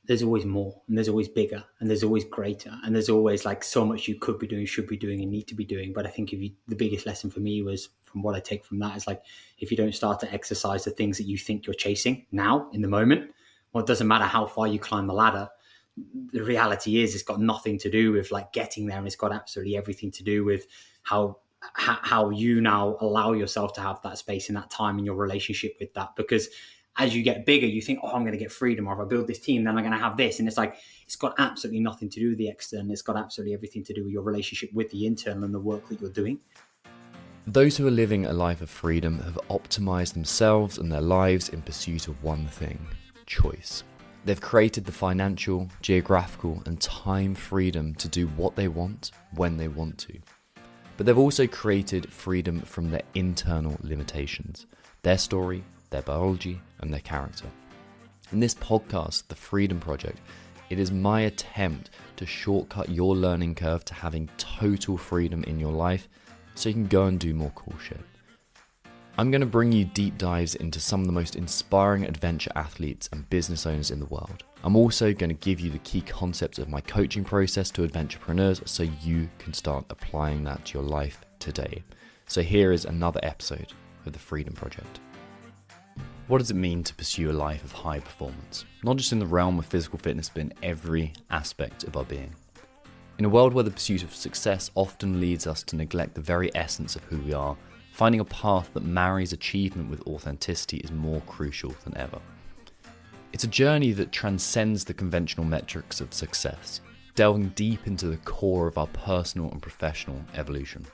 there's always more, and there's always bigger, and there's always greater, and there's always like so much you could be doing, should be doing, and need to be doing. But I think the biggest lesson for me was, from what I take from that, is like, if you don't start to exercise the things that you think you're chasing now in the moment, well, it doesn't matter how far you climb the ladder. The reality is, it's got nothing to do with like getting there, and it's got absolutely everything to do with how you now allow yourself to have that space and that time in your relationship with that. Because as you get bigger, you think, oh, I'm going to get freedom, or if I build this team, then I'm going to have this. And it's like, it's got absolutely nothing to do with the external. It's got absolutely everything to do with your relationship with the internal and the work that you're doing. Those who are living a life of freedom have optimized themselves and their lives in pursuit of one thing: choice. They've created the financial, geographical, and time freedom to do what they want when they want to. But they've also created freedom from their internal limitations, their story, their biology, and their character. In this podcast, The Freedom Project, it is my attempt to shortcut your learning curve to having total freedom in your life so you can go and do more cool shit. I'm going to bring you deep dives into some of the most inspiring adventure athletes and business owners in the world. I'm also going to give you the key concepts of my coaching process to adventurepreneurs so you can start applying that to your life today. So here is another episode of The Freedom Project. What does it mean to pursue a life of high performance? Not just in the realm of physical fitness, but in every aspect of our being. In a world where the pursuit of success often leads us to neglect the very essence of who we are, finding a path that marries achievement with authenticity is more crucial than ever. It's a journey that transcends the conventional metrics of success, delving deep into the core of our personal and professional evolution.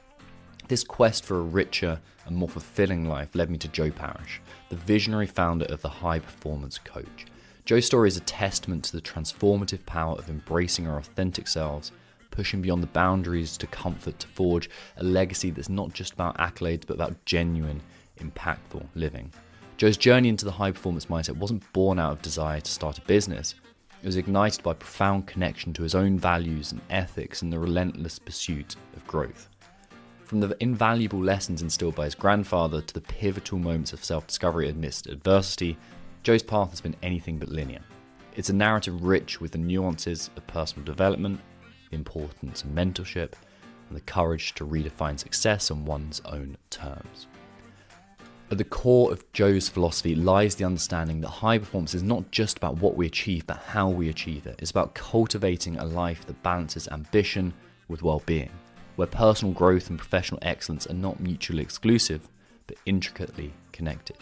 This quest for a richer and more fulfilling life led me to Joe Parish, the visionary founder of the High Performance Coach. Joe's story is a testament to the transformative power of embracing our authentic selves, pushing beyond the boundaries to comfort to forge a legacy that's not just about accolades, but about genuine, impactful living. Joe's journey into the high performance mindset wasn't born out of desire to start a business. It was ignited by profound connection to his own values and ethics and the relentless pursuit of growth. From the invaluable lessons instilled by his grandfather to the pivotal moments of self-discovery amidst adversity, Joe's path has been anything but linear. It's a narrative rich with the nuances of personal development, the importance of mentorship, and the courage to redefine success on one's own terms. At the core of Joe's philosophy lies the understanding that high performance is not just about what we achieve, but how we achieve it. It's about cultivating a life that balances ambition with well-being, where personal growth and professional excellence are not mutually exclusive, but intricately connected.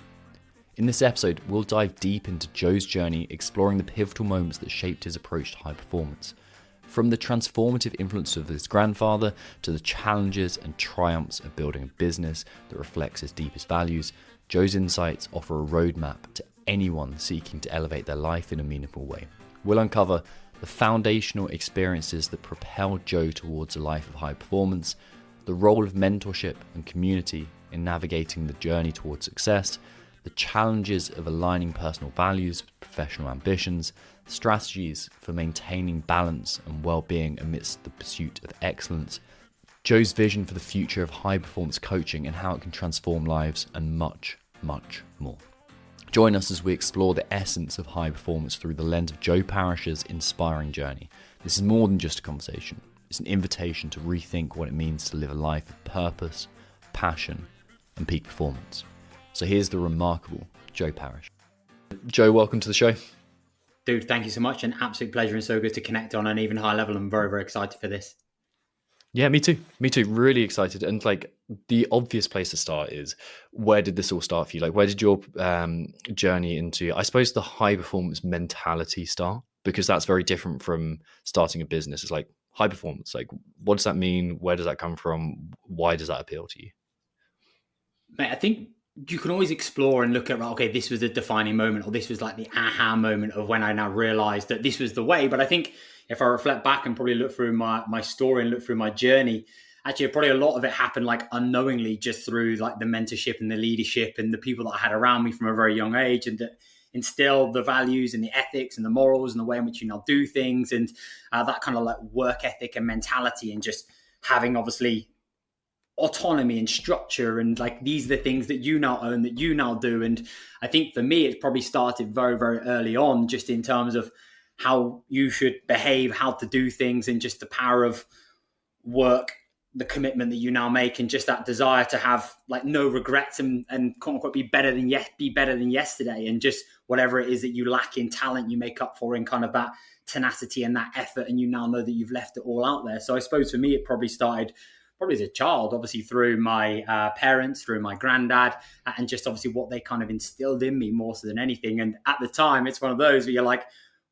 In this episode, we'll dive deep into Joe's journey, exploring the pivotal moments that shaped his approach to high performance. From the transformative influence of his grandfather to the challenges and triumphs of building a business that reflects his deepest values, Joe's insights offer a roadmap to anyone seeking to elevate their life in a meaningful way. We'll uncover the foundational experiences that propelled Joe towards a life of high performance, the role of mentorship and community in navigating the journey towards success, the challenges of aligning personal values with professional ambitions, strategies for maintaining balance and well-being amidst the pursuit of excellence, Joe's vision for the future of high-performance coaching and how it can transform lives, and much, much more. Join us as we explore the essence of high performance through the lens of Joe Parish's inspiring journey. This is more than just a conversation. It's an invitation to rethink what it means to live a life of purpose, passion, and peak performance. So here's the remarkable Joe Parish. Joe, welcome to the show. Dude, thank you so much. An absolute pleasure, and so good to connect on an even higher level. I'm very, very excited for this. Yeah, me too. Really excited. And like, the obvious place to start is, where did this all start for you? Like, where did your journey into, I suppose, the high performance mentality start? Because that's very different from starting a business. It's like high performance. Like, what does that mean? Where does that come from? Why does that appeal to you? Mate, I think you can always explore and look at, okay, this was a defining moment, or this was like the aha moment of when I now realized that this was the way. But I think if I reflect back and probably look through my story and look through my journey, actually probably a lot of it happened like unknowingly, just through like the mentorship and the leadership and the people that I had around me from a very young age, and that instilled the values and the ethics and the morals and the way in which you now do things, and that kind of like work ethic and mentality, and just having obviously autonomy and structure, and like, these are the things that you now own, that you now do. And I think for me, it's probably started very, very early on, just in terms of how you should behave, how to do things, and just the power of work, the commitment that you now make, and just that desire to have like no regrets, and quote unquote be better than yesterday, and just whatever it is that you lack in talent, you make up for in kind of that tenacity and that effort, and you now know that you've left it all out there. So I suppose for me, it probably started probably as a child, obviously through my parents, through my granddad, and just obviously what they kind of instilled in me more so than anything. And at the time, it's one of those where you're like,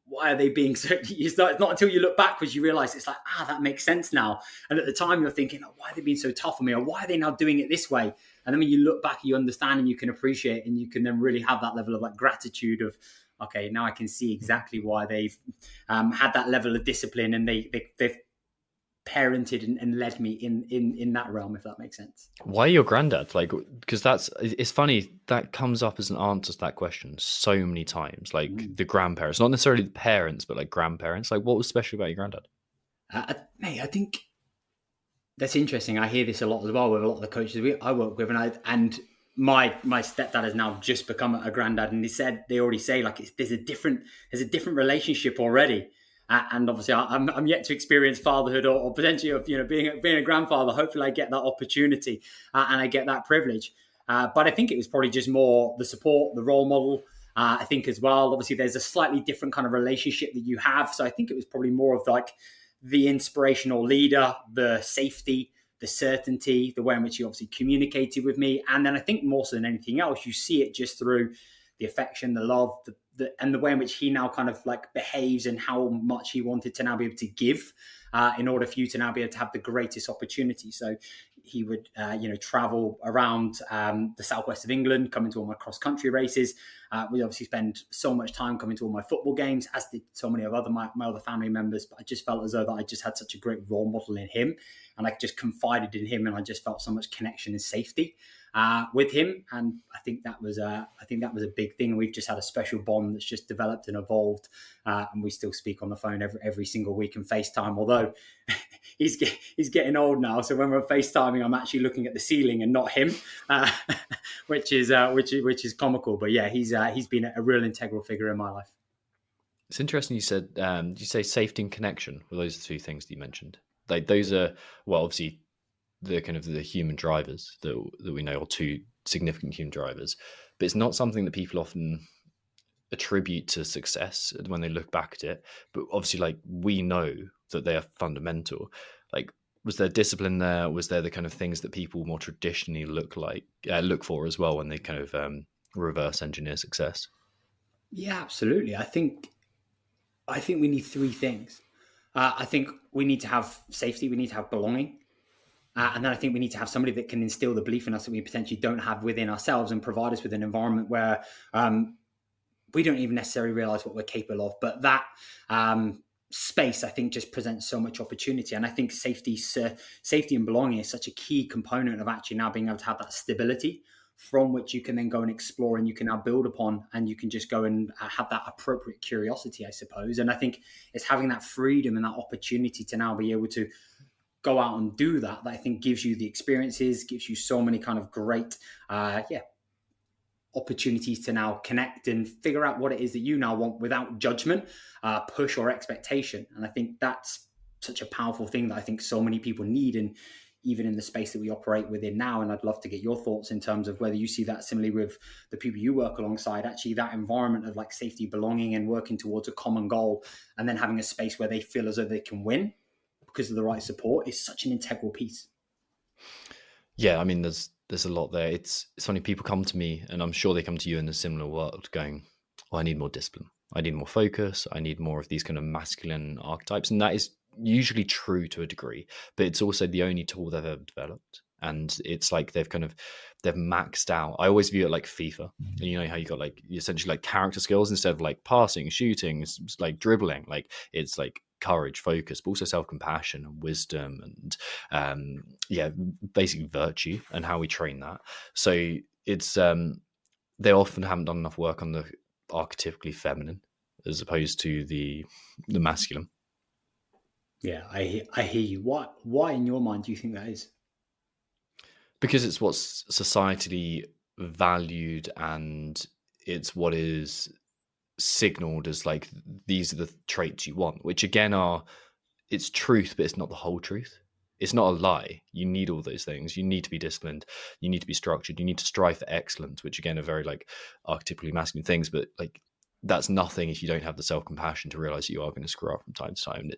why are they being so? It's not until you look backwards you realize it's like, that makes sense now. And at the time, you're thinking, why are they being so tough on me, or why are they now doing it this way? And then when you look back, you understand and you can appreciate, and you can then really have that level of like gratitude of, okay, now I can see exactly why they've had that level of discipline, and they've parented and led me in that realm, if that makes sense. Why your granddad? Like, because it's funny that comes up as an answer to that question so many times. Like the grandparents, not necessarily the parents, but like grandparents. Like, what was special about your granddad? Mate, I think that's interesting. I hear this a lot as well with a lot of the coaches I work with, and my stepdad has now just become a granddad, and they already say like there's a different relationship already. And obviously, I'm yet to experience fatherhood or potentially of being a grandfather. Hopefully, I get that opportunity and I get that privilege. But I think it was probably just more the support, the role model. I think as well. Obviously, there's a slightly different kind of relationship that you have. So I think it was probably more of like the inspirational leader, the safety, the certainty, the way in which he obviously communicated with me. And then I think more so than anything else, you see it just through the affection, the love, and the way in which he now kind of like behaves, and how much he wanted to now be able to give in order for you to now be able to have the greatest opportunity. So he would, travel around the southwest of England, coming to all my cross-country races. We obviously spend so much time coming to all my football games, as did so many of my other family members. But I just felt as though that I just had such a great role model in him, and I just confided in him, and I just felt so much connection and safety with him. And I think that was a big thing. And we've just had a special bond that's just developed and evolved. And we still speak on the phone every single week and FaceTime, although he's getting old now. So when we're FaceTiming, I'm actually looking at the ceiling and not him, which is comical. But yeah, he's been a real integral figure in my life. It's interesting you said, did you say safety and connection were those two things that you mentioned? Like those are, well, obviously the kind of the human drivers that we know, or two significant human drivers, but it's not something that people often attribute to success when they look back at it. But obviously, like, we know that they are fundamental. Like, was there discipline there? Was there the kind of things that people more traditionally look for as well when they kind of reverse engineer success? Yeah, absolutely. I think we need three things. I think we need to have safety. We need to have belonging. And then I think we need to have somebody that can instill the belief in us that we potentially don't have within ourselves, and provide us with an environment where we don't even necessarily realize what we're capable of. But that space, I think, just presents so much opportunity. And I think safety and belonging is such a key component of actually now being able to have that stability from which you can then go and explore, and you can now build upon, and you can just go and have that appropriate curiosity, I suppose. And I think it's having that freedom and that opportunity to now be able to go out and do that I think gives you the experiences, gives you so many kind of great opportunities to now connect and figure out what it is that you now want without judgment, push, or expectation. And I think that's such a powerful thing that I think so many people need, and even in the space that we operate within now. And I'd love to get your thoughts in terms of whether you see that similarly with the people you work alongside, actually that environment of like safety, belonging, and working towards a common goal, and then having a space where they feel as though they can win because of the right support, is such an integral piece. Yeah, I mean, there's a lot there. It's funny, people come to me, and I'm sure they come to you in a similar world, going, "Oh, I need more discipline. I need more focus. I need more of these kind of masculine archetypes," and that is usually true to a degree. But it's also the only tool they've ever developed, and it's like they've maxed out. I always view it like FIFA, and you know how you got like essentially like character skills instead of like passing, shooting, like dribbling. Like it's like courage, focus, but also self-compassion and wisdom, and basically virtue, and how we train that. So it's they often haven't done enough work on the archetypically feminine as opposed to the masculine. Yeah, I hear you. Why in your mind do you think that is? Because it's what's societally valued, and it's what is signaled as like these are the traits you want, which again are, it's truth, but it's not the whole truth. It's not a lie. You need all those things. You need to be disciplined. You need to be structured. You need to strive for excellence, which again are very like archetypally masculine things, but like that's nothing if you don't have the self-compassion to realize that you are going to screw up from time to time.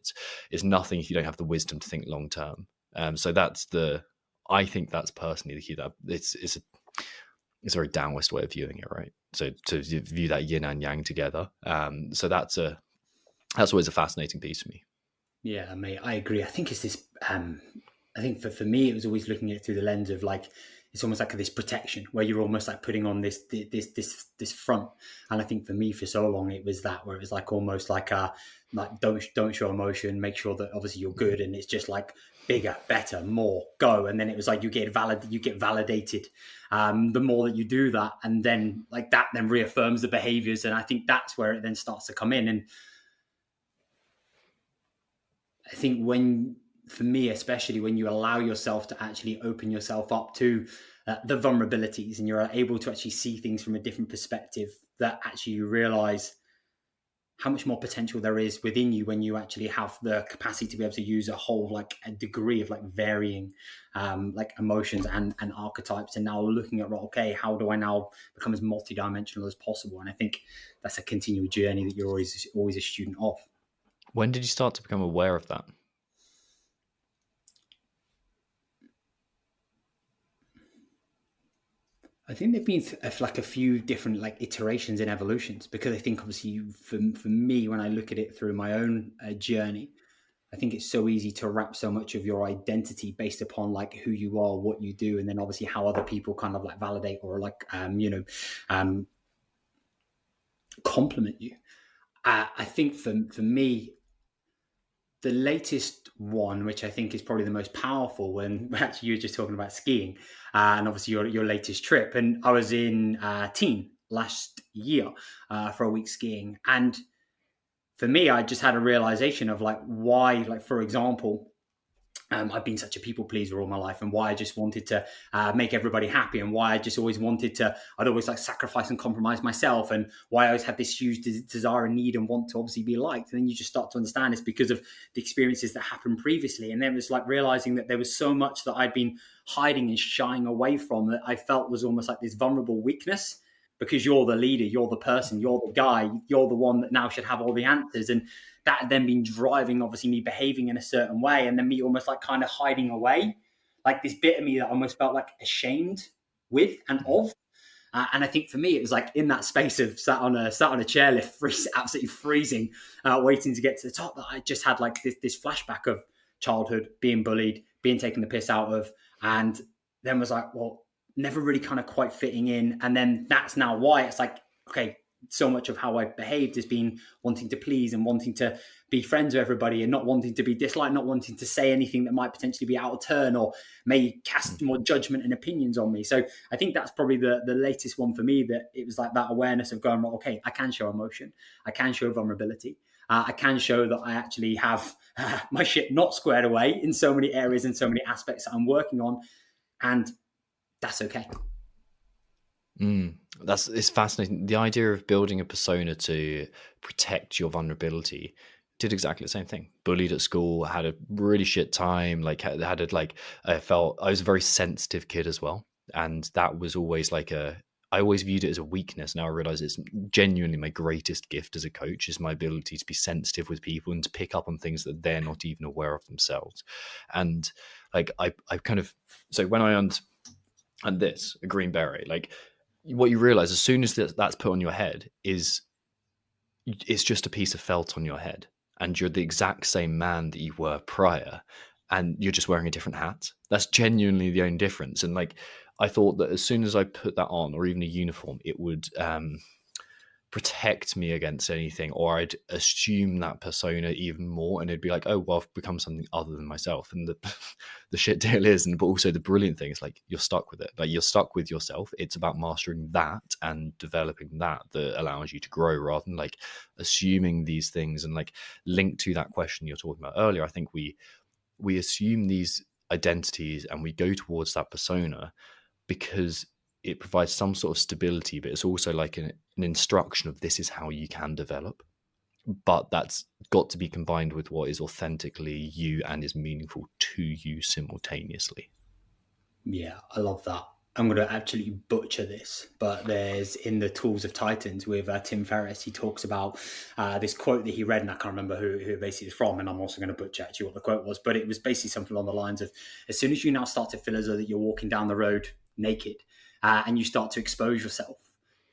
It's nothing if you don't have the wisdom to think long term. So that's the, I think that's personally the key. That it's a very Taoist way of viewing it, right? So to view that yin and yang together. So that's always a fascinating piece for me. Yeah, mate, I agree. I think it's this. I think for me, it was always looking at it through the lens of like it's almost like this protection where you're almost like putting on this front. And I think for me, for so long, it was that where it was like almost like like don't show emotion, make sure that obviously you're good, and it's just like bigger, better, more, go. And then it was like you get validated. The more that you do that, and then like that then reaffirms the behaviors, and I think that's where it then starts to come in. And I think for me, especially when you allow yourself to actually open yourself up to the vulnerabilities and you're able to actually see things from a different perspective, that actually you realize how much more potential there is within you when you actually have the capacity to be able to use a whole, like a degree of like varying like emotions and archetypes, and now looking at, okay, how do I now become as multidimensional as possible? And I think that's a continual journey that you're always a student of. When did you start to become aware of that? I think there've been like a few different like iterations and evolutions, because I think obviously for me, when I look at it through my own journey, I think it's so easy to wrap so much of your identity based upon like who you are, what you do, and then obviously how other people kind of like validate or like compliment you. I think for me, the latest one, which I think is probably the most powerful, when actually you were just talking about skiing, and obviously your latest trip. And I was in Teen last year for a week skiing, and for me, I just had a realization of like why, like for example, I've been such a people pleaser all my life, and why I just wanted to make everybody happy, and why I just always wanted to, I'd always like sacrifice and compromise myself, and why I always had this huge desire and need and want to obviously be liked. And then you just start to understand it's because of the experiences that happened previously. And then it was like realizing that there was so much that I'd been hiding and shying away from, that I felt was almost like this vulnerable weakness, because you're the leader, you're the person, you're the guy, you're the one that now should have all the answers. And that had then been driving obviously me behaving in a certain way, and then me almost like kind of hiding away, like this bit of me that I almost felt like ashamed with and of. And I think for me, it was like in that space of sat on a chairlift, absolutely freezing, waiting to get to the top, that I just had like this flashback of childhood, being bullied, being taken the piss out of, and then was like, well, never really kind of quite fitting in. And then that's now why it's like, okay, so much of how I behaved has been wanting to please and wanting to be friends with everybody, and not wanting to be disliked, not wanting to say anything that might potentially be out of turn or may cast more judgment and opinions on me. So I think that's probably the latest one for me, that it was like that awareness of going, okay, I can show emotion, I can show vulnerability, I can show that I actually have my shit not squared away in so many areas and so many aspects that I'm working on, and that's okay. It's fascinating. The idea of building a persona to protect your vulnerability. Did exactly the same thing. Bullied at school, had a really shit time. Like had it like I felt I was a very sensitive kid as well, and that was always like I always viewed it as a weakness. Now I realize it's genuinely my greatest gift as a coach is my ability to be sensitive with people and to pick up on things that they're not even aware of themselves. And like I kind of, so when I and this a green beret, like what you realize as soon as that's put on your head is it's just a piece of felt on your head, and you're the exact same man that you were prior, and you're just wearing a different hat. That's genuinely the only difference. And like I thought that as soon as I put that on, or even a uniform, it would protect me against anything, or I'd assume that persona even more, and it'd be like, oh well, I've become something other than myself. And the shit deal is, and but also the brilliant thing is, like, you're stuck with it. Like, you're stuck with yourself. It's about mastering that and developing that allows you to grow, rather than like assuming these things. And like linked to that question you're talking about earlier, I think we assume these identities and we go towards that persona because it provides some sort of stability, but it's also like an instruction of this is how you can develop. But that's got to be combined with what is authentically you and is meaningful to you simultaneously. Yeah, I love that. I'm going to actually butcher this, but there's in the Tools of Titans with Tim Ferriss, he talks about this quote that he read, and I can't remember who basically it's from, and I'm also going to butcher actually what the quote was, but it was basically something along the lines of, as soon as you now start to feel as though that you're walking down the road naked and you start to expose yourself,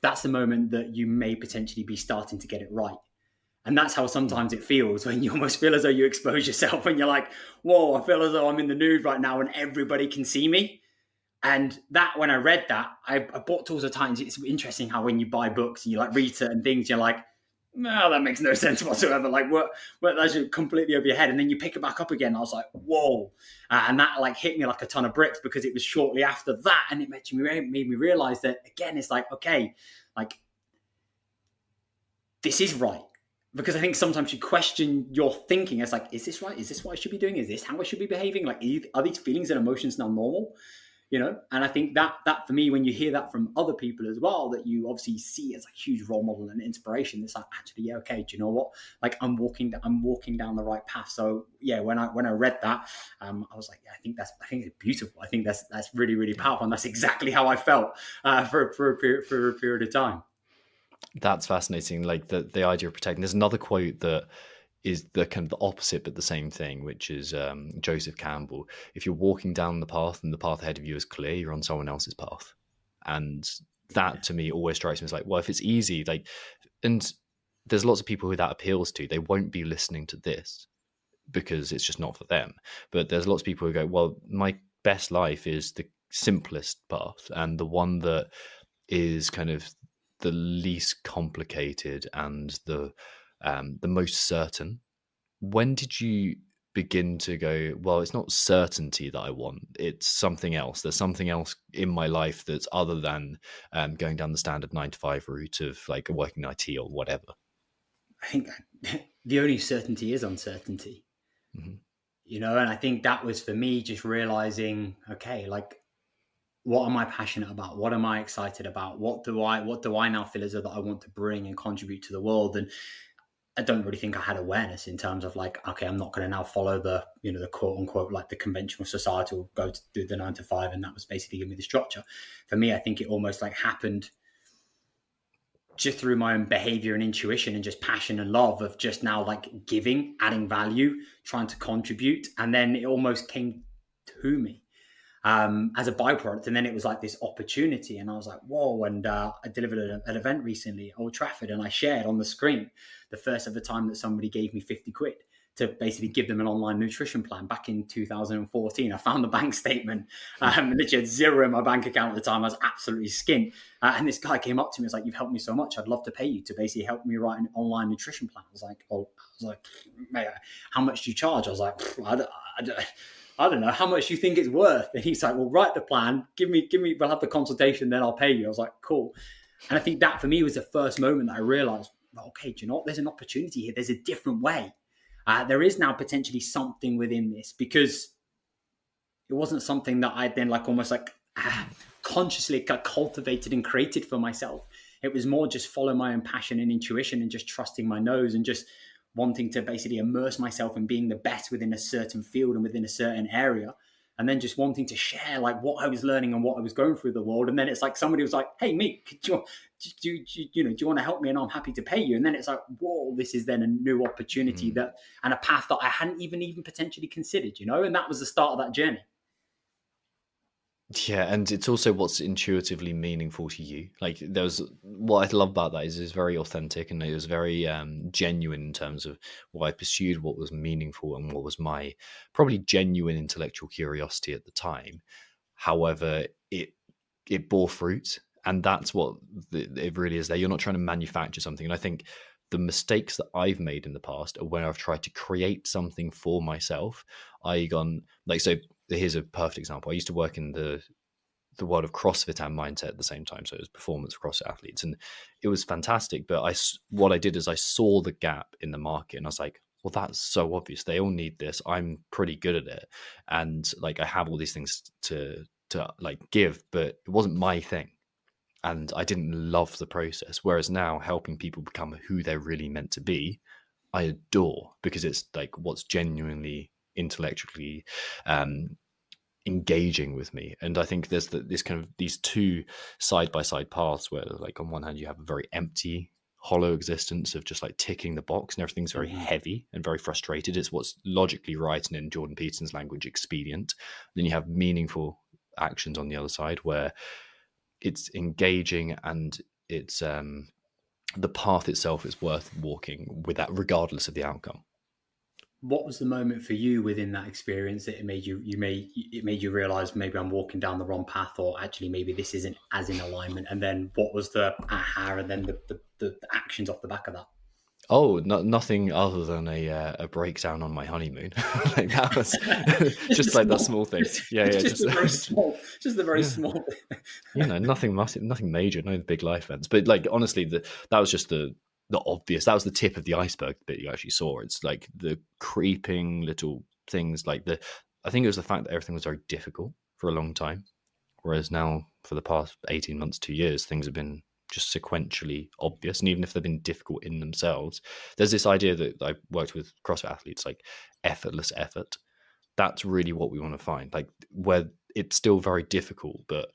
that's the moment that you may potentially be starting to get it right. And that's how sometimes it feels when you almost feel as though you expose yourself and you're like, whoa, I feel as though I'm in the nude right now and everybody can see me. And that, when I read that, I bought Tools of Titans. It's interesting how when you buy books and you like read certain things, you're like, no, that makes no sense whatsoever. Like, what that's completely over your head. And then you pick it back up again. I was like, whoa. And that like hit me like a ton of bricks, because it was shortly after that. And it made me realize that, again, it's like, okay, like, this is right. Because I think sometimes you question your thinking. It's like, is this right? Is this what I should be doing? Is this how I should be behaving? Like, are these feelings and emotions now normal? And I think that for me, when you hear that from other people as well, that you obviously see as a huge role model and inspiration, it's like, actually, yeah, okay, do you know what? Like, I'm walking down the right path. So yeah, when I read that, I was like, yeah, I think it's beautiful. I think that's really, really powerful, and that's exactly how I felt for a period of time. That's fascinating. Like the idea of protecting. There's another quote that is the kind of the opposite, but the same thing, which is Joseph Campbell. If you're walking down the path and the path ahead of you is clear, you're on someone else's path. And that to me always strikes me as like, well, if it's easy, like, and there's lots of people who that appeals to, they won't be listening to this because it's just not for them. But there's lots of people who go, well, my best life is the simplest path and the one that is kind of the least complicated and the most certain. When did you begin to go, well, it's not certainty that I want, it's something else, there's something else in my life that's other than going down the standard 9 to 5 route of like working in IT or whatever? I think the only certainty is uncertainty. Mm-hmm. And I think that was for me just realizing, okay, like, what am I passionate about? What am I excited about? What do I now feel as though that I want to bring and contribute to the world? And I don't really think I had awareness in terms of like, okay, I'm not going to now follow the quote unquote, like the conventional societal, go to do the 9 to 5. And that was basically giving me the structure. For me, I think it almost like happened just through my own behavior and intuition and just passion and love of just now like giving, adding value, trying to contribute. And then it almost came to me as a byproduct. And then it was like this opportunity. And I was like, whoa. And I delivered an event recently at Old Trafford, and I shared on the screen the first ever time that somebody gave me 50 quid to basically give them an online nutrition plan back in 2014. I found the bank statement. Literally had zero in my bank account at the time. I was absolutely skint. And this guy came up to me and was like, you've helped me so much. I'd love to pay you to basically help me write an online nutrition plan. I was like, mate, how much do you charge? I was like, I don't know, how much do you think it's worth? And he's like, well, write the plan, give me, we'll have the consultation, then I'll pay you. I was like, cool. And I think that for me was the first moment that I realized, okay, do you know what? There's an opportunity here. There's a different way. There is now potentially something within this, because it wasn't something that I then like almost like consciously cultivated and created for myself. It was more just follow my own passion and intuition and just trusting my nose and just wanting to basically immerse myself in being the best within a certain field and within a certain area. And then just wanting to share like what I was learning and what I was going through the world. And then it's like somebody was like, hey, mate, do you want to help me? And I'm happy to pay you. And then it's like, whoa, this is then a new opportunity that and a path that I hadn't even potentially considered, And that was the start of that journey. Yeah, and it's also what's intuitively meaningful to you. Like there's what I love about that is it's very authentic and it was very genuine in terms of what I pursued, what was meaningful, and what was my probably genuine intellectual curiosity at the time. However, it bore fruit, and that's what it really is. There, you're not trying to manufacture something, and I think the mistakes that I've made in the past are where I've tried to create something for myself. I gone like so. Here's a perfect example. I used to work in the world of CrossFit and mindset at the same time. So it was performance CrossFit athletes, and it was fantastic. But what I did is I saw the gap in the market, and I was like, well, that's so obvious. They all need this. I'm pretty good at it, and like I have all these things to like give, but it wasn't my thing. and I didn't love the process. Whereas now, helping people become who they're really meant to be, I adore, because it's like what's genuinely intellectually engaging with me. And I think there's this kind of these two side by side paths where, like, on one hand, you have a very empty, hollow existence of just like ticking the box, and everything's very heavy and very frustrated. It's what's logically right and, in Jordan Peterson's language, expedient. Then you have meaningful actions on the other side where it's engaging and it's the path itself is worth walking with that, regardless of the outcome. What was the moment for you within that experience that it made you realize maybe I'm walking down the wrong path, or actually maybe this isn't as in alignment? And then what was the aha, and then the actions off the back of that? Oh, nothing other than a breakdown on my honeymoon. Like, that was Just the just like that small, small thing. just, Yeah, yeah, just just the very small, just the very yeah. small. Nothing massive, nothing major, no big life events. But like, honestly, that was just the obvious. That was the tip of the iceberg bit you actually saw. It's like the creeping little things, like I think it was the fact that everything was very difficult for a long time, whereas now, for the past 18 months, 2 years, things have been just sequentially obvious. And even if they've been difficult in themselves, there's this idea that I worked with CrossFit athletes, like effortless effort. That's really what we want to find, like, where it's still very difficult, but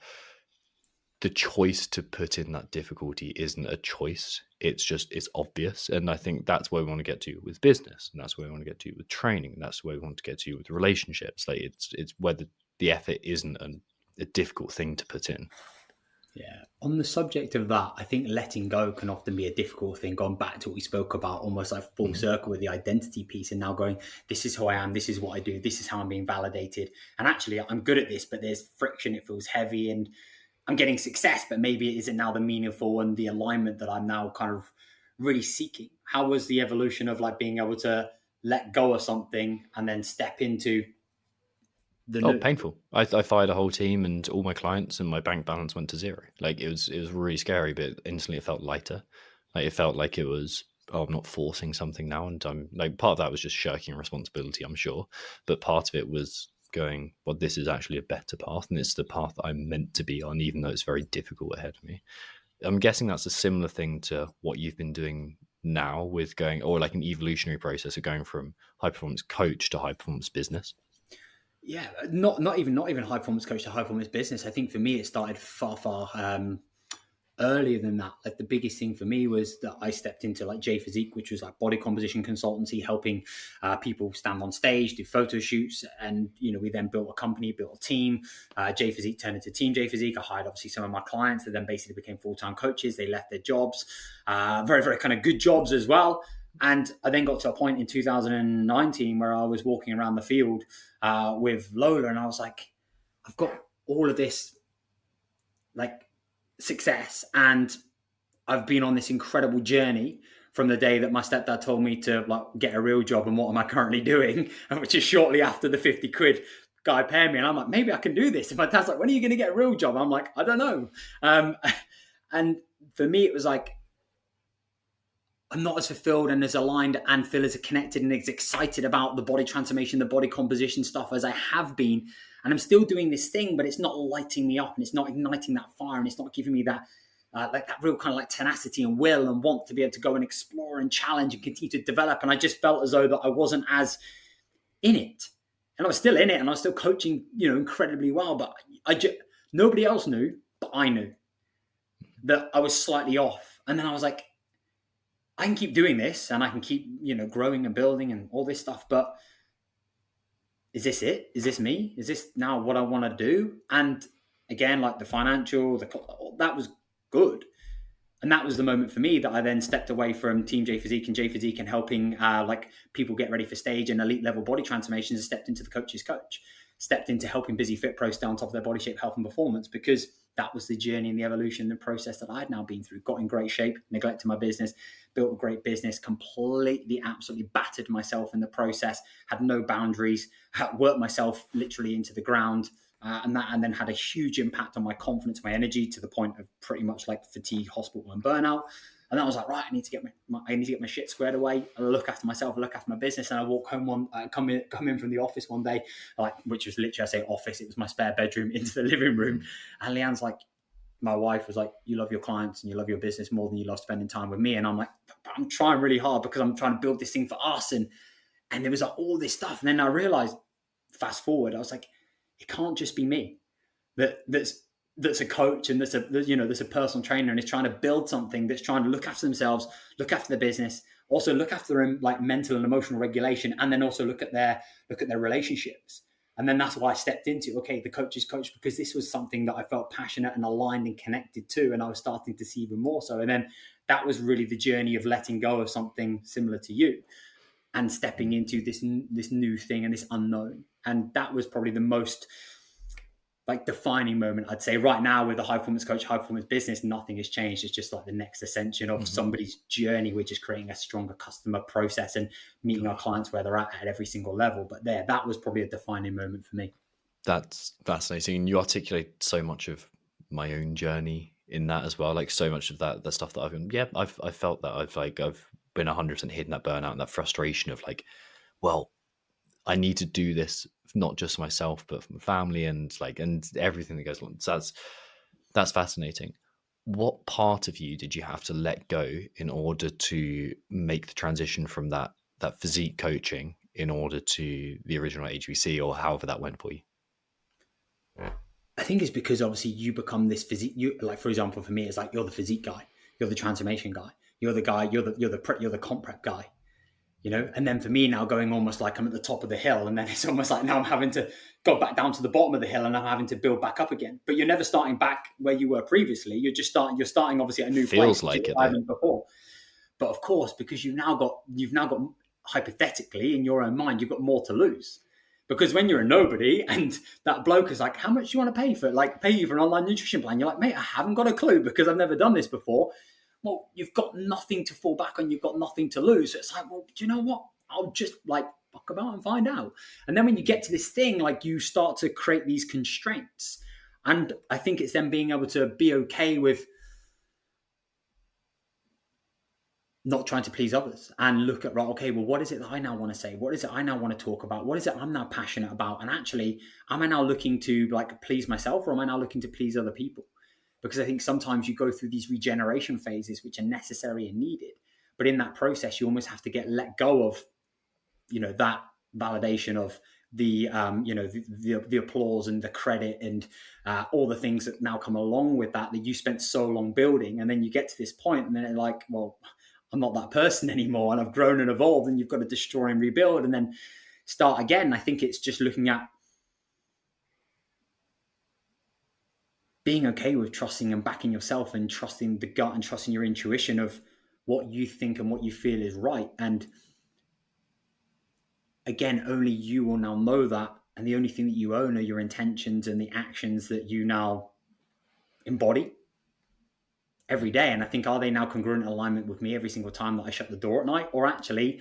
the choice to put in that difficulty isn't a choice. It's obvious. And I think that's where we want to get to with business. And that's where we want to get to with training. And that's where we want to get to with relationships. Like, it's where the effort isn't a difficult thing to put in. Yeah. On the subject of that, I think letting go can often be a difficult thing. Going back to what we spoke about, almost like full Mm-hmm. circle with the identity piece, and now going, this is who I am, this is what I do, this is how I'm being validated. And actually, I'm good at this, but there's friction, it feels heavy, and I'm getting success, but maybe it isn't now the meaningful and the alignment that I'm now kind of really seeking. How was the evolution of like being able to let go of something and then step into the Oh, new? painful. I fired a whole team and all my clients, and my bank balance went to zero. Like, it was really scary, but instantly it felt lighter. Like, it felt like it was, oh, I'm not forcing something now. And I'm like, part of that was just shirking responsibility, I'm sure. But part of it was going, well, this is actually a better path. And it's the path that I'm meant to be on, even though it's very difficult ahead of me. I'm guessing that's a similar thing to what you've been doing now with going, or like an evolutionary process of going from high performance coach to high performance business. Yeah, not even high performance coach to high performance business. I think for me it started far earlier than that. Like the biggest thing for me was that I stepped into like J Physique, which was like body composition consultancy, helping people stand on stage, do photo shoots, and we then built a company, built a team. J Physique turned into Team J Physique. I hired obviously some of my clients that then basically became full-time coaches. They left their jobs, very very kind of good jobs as well. And I then got to a point in 2019 where I was walking around the field with Lola, and I was like, I've got all of this like success, and I've been on this incredible journey from the day that my stepdad told me to like get a real job, and what am I currently doing, and which is shortly after the 50 quid guy paying me. And I'm like, maybe I can do this. And my dad's like, when are you going to get a real job? I'm like, I don't know. And for me it was like, I'm not as fulfilled and as aligned and feel as connected and as excited about the body transformation, the body composition stuff as I have been. And I'm still doing this thing, but it's not lighting me up, and it's not igniting that fire, and it's not giving me that like that real kind of like tenacity and will and want to be able to go and explore and challenge and continue to develop. And I just felt as though that I wasn't as in it. And I was still in it, and I was still coaching, incredibly well. But nobody else knew, but I knew that I was slightly off. And then I was like, I can keep doing this, and I can keep, growing and building and all this stuff. But is this it? Is this me? Is this now what I want to do? And again, like the financial, that was good. And that was the moment for me that I then stepped away from Team J Physique and J Physique and helping like people get ready for stage and elite level body transformations, and stepped into the coach's coach, stepped into helping busy fit pros stay on top of their body shape, health and performance, because that was the journey and the evolution, the process that I'd now been through. Got in great shape, neglected my business, built a great business, completely, absolutely battered myself in the process, had no boundaries, worked myself literally into the ground. And then had a huge impact on my confidence, my energy, to the point of pretty much like fatigue, hospital, and burnout. And then I was like, right, I need to get my shit squared away. I look after myself, I look after my business. And I walk home come in from the office one day, like, which was literally, I say office, it was my spare bedroom, into the living room. And Leanne's like, my wife was like, you love your clients and you love your business more than you love spending time with me. And I'm like, I'm trying really hard because I'm trying to build this thing for us. And there was like all this stuff. And then I realized, fast forward, I was like, it can't just be me that's a coach and that's a personal trainer and is trying to build something, that's trying to look after themselves, look after their business, also look after their like mental and emotional regulation, and then also look at their relationships. And then that's why I stepped into, okay, the coach's coach, because this was something that I felt passionate and aligned and connected to, and I was starting to see even more so. And then that was really the journey of letting go of something similar to you and stepping into this new thing and this unknown. And that was probably the most like defining moment, I'd say. Right now with the high performance coach, high performance business, nothing has changed. It's just like the next ascension of somebody's journey. We're just creating a stronger customer process and meeting our clients where they're at every single level. But that was probably a defining moment for me. That's fascinating. And you articulate so much of my own journey in that as well. Like so much of that, the stuff that I've felt that I've been 100% hitting that burnout and that frustration of like, well, I need to do this not just for myself, but for my family and everything that goes along. So that's fascinating. What part of you did you have to let go in order to make the transition from that physique coaching in order to the original HBC, or however that went for you? I think it's because obviously you become this physique. You like, for example, for me, it's like you're the physique guy, you're the transformation guy, you're the guy, you're the comp prep guy, you know. And then for me now, going almost like I'm at the top of the hill, and then it's almost like now I'm having to go back down to the bottom of the hill, and I'm having to build back up again. But you're never starting back where you were previously. You're starting obviously at a new Feels place like it higher though. than before. But of course, because you've now got hypothetically in your own mind, you've got more to lose. Because when you're a nobody and that bloke is like, how much do you want to pay for it? Like, pay you for an online nutrition plan. You're like, mate, I haven't got a clue because I've never done this before. Well, you've got nothing to fall back on. You've got nothing to lose. So it's like, well, do you know what? I'll just like fuck about and find out. And then when you get to this thing, like you start to create these constraints. And I think it's then being able to be okay with not trying to please others and look at, right, okay, well, what is it that I now want to say? What is it I now want to talk about? What is it I'm now passionate about? And actually, am I now looking to like please myself, or am I now looking to please other people? Because I think sometimes you go through these regeneration phases, which are necessary and needed. But in that process, you almost have to get let go of, that validation of the applause and the credit and all the things that now come along with that you spent so long building. And then you get to this point and then it's like, well, I'm not that person anymore, and I've grown and evolved, and you've got to destroy and rebuild and then start again. I think it's just looking at being okay with trusting and backing yourself and trusting the gut and trusting your intuition of what you think and what you feel is right. And again, only you will now know that. And the only thing that you own are your intentions and the actions that you now embody every day. And I think, are they now congruent in alignment with me every single time that I shut the door at night? Or actually,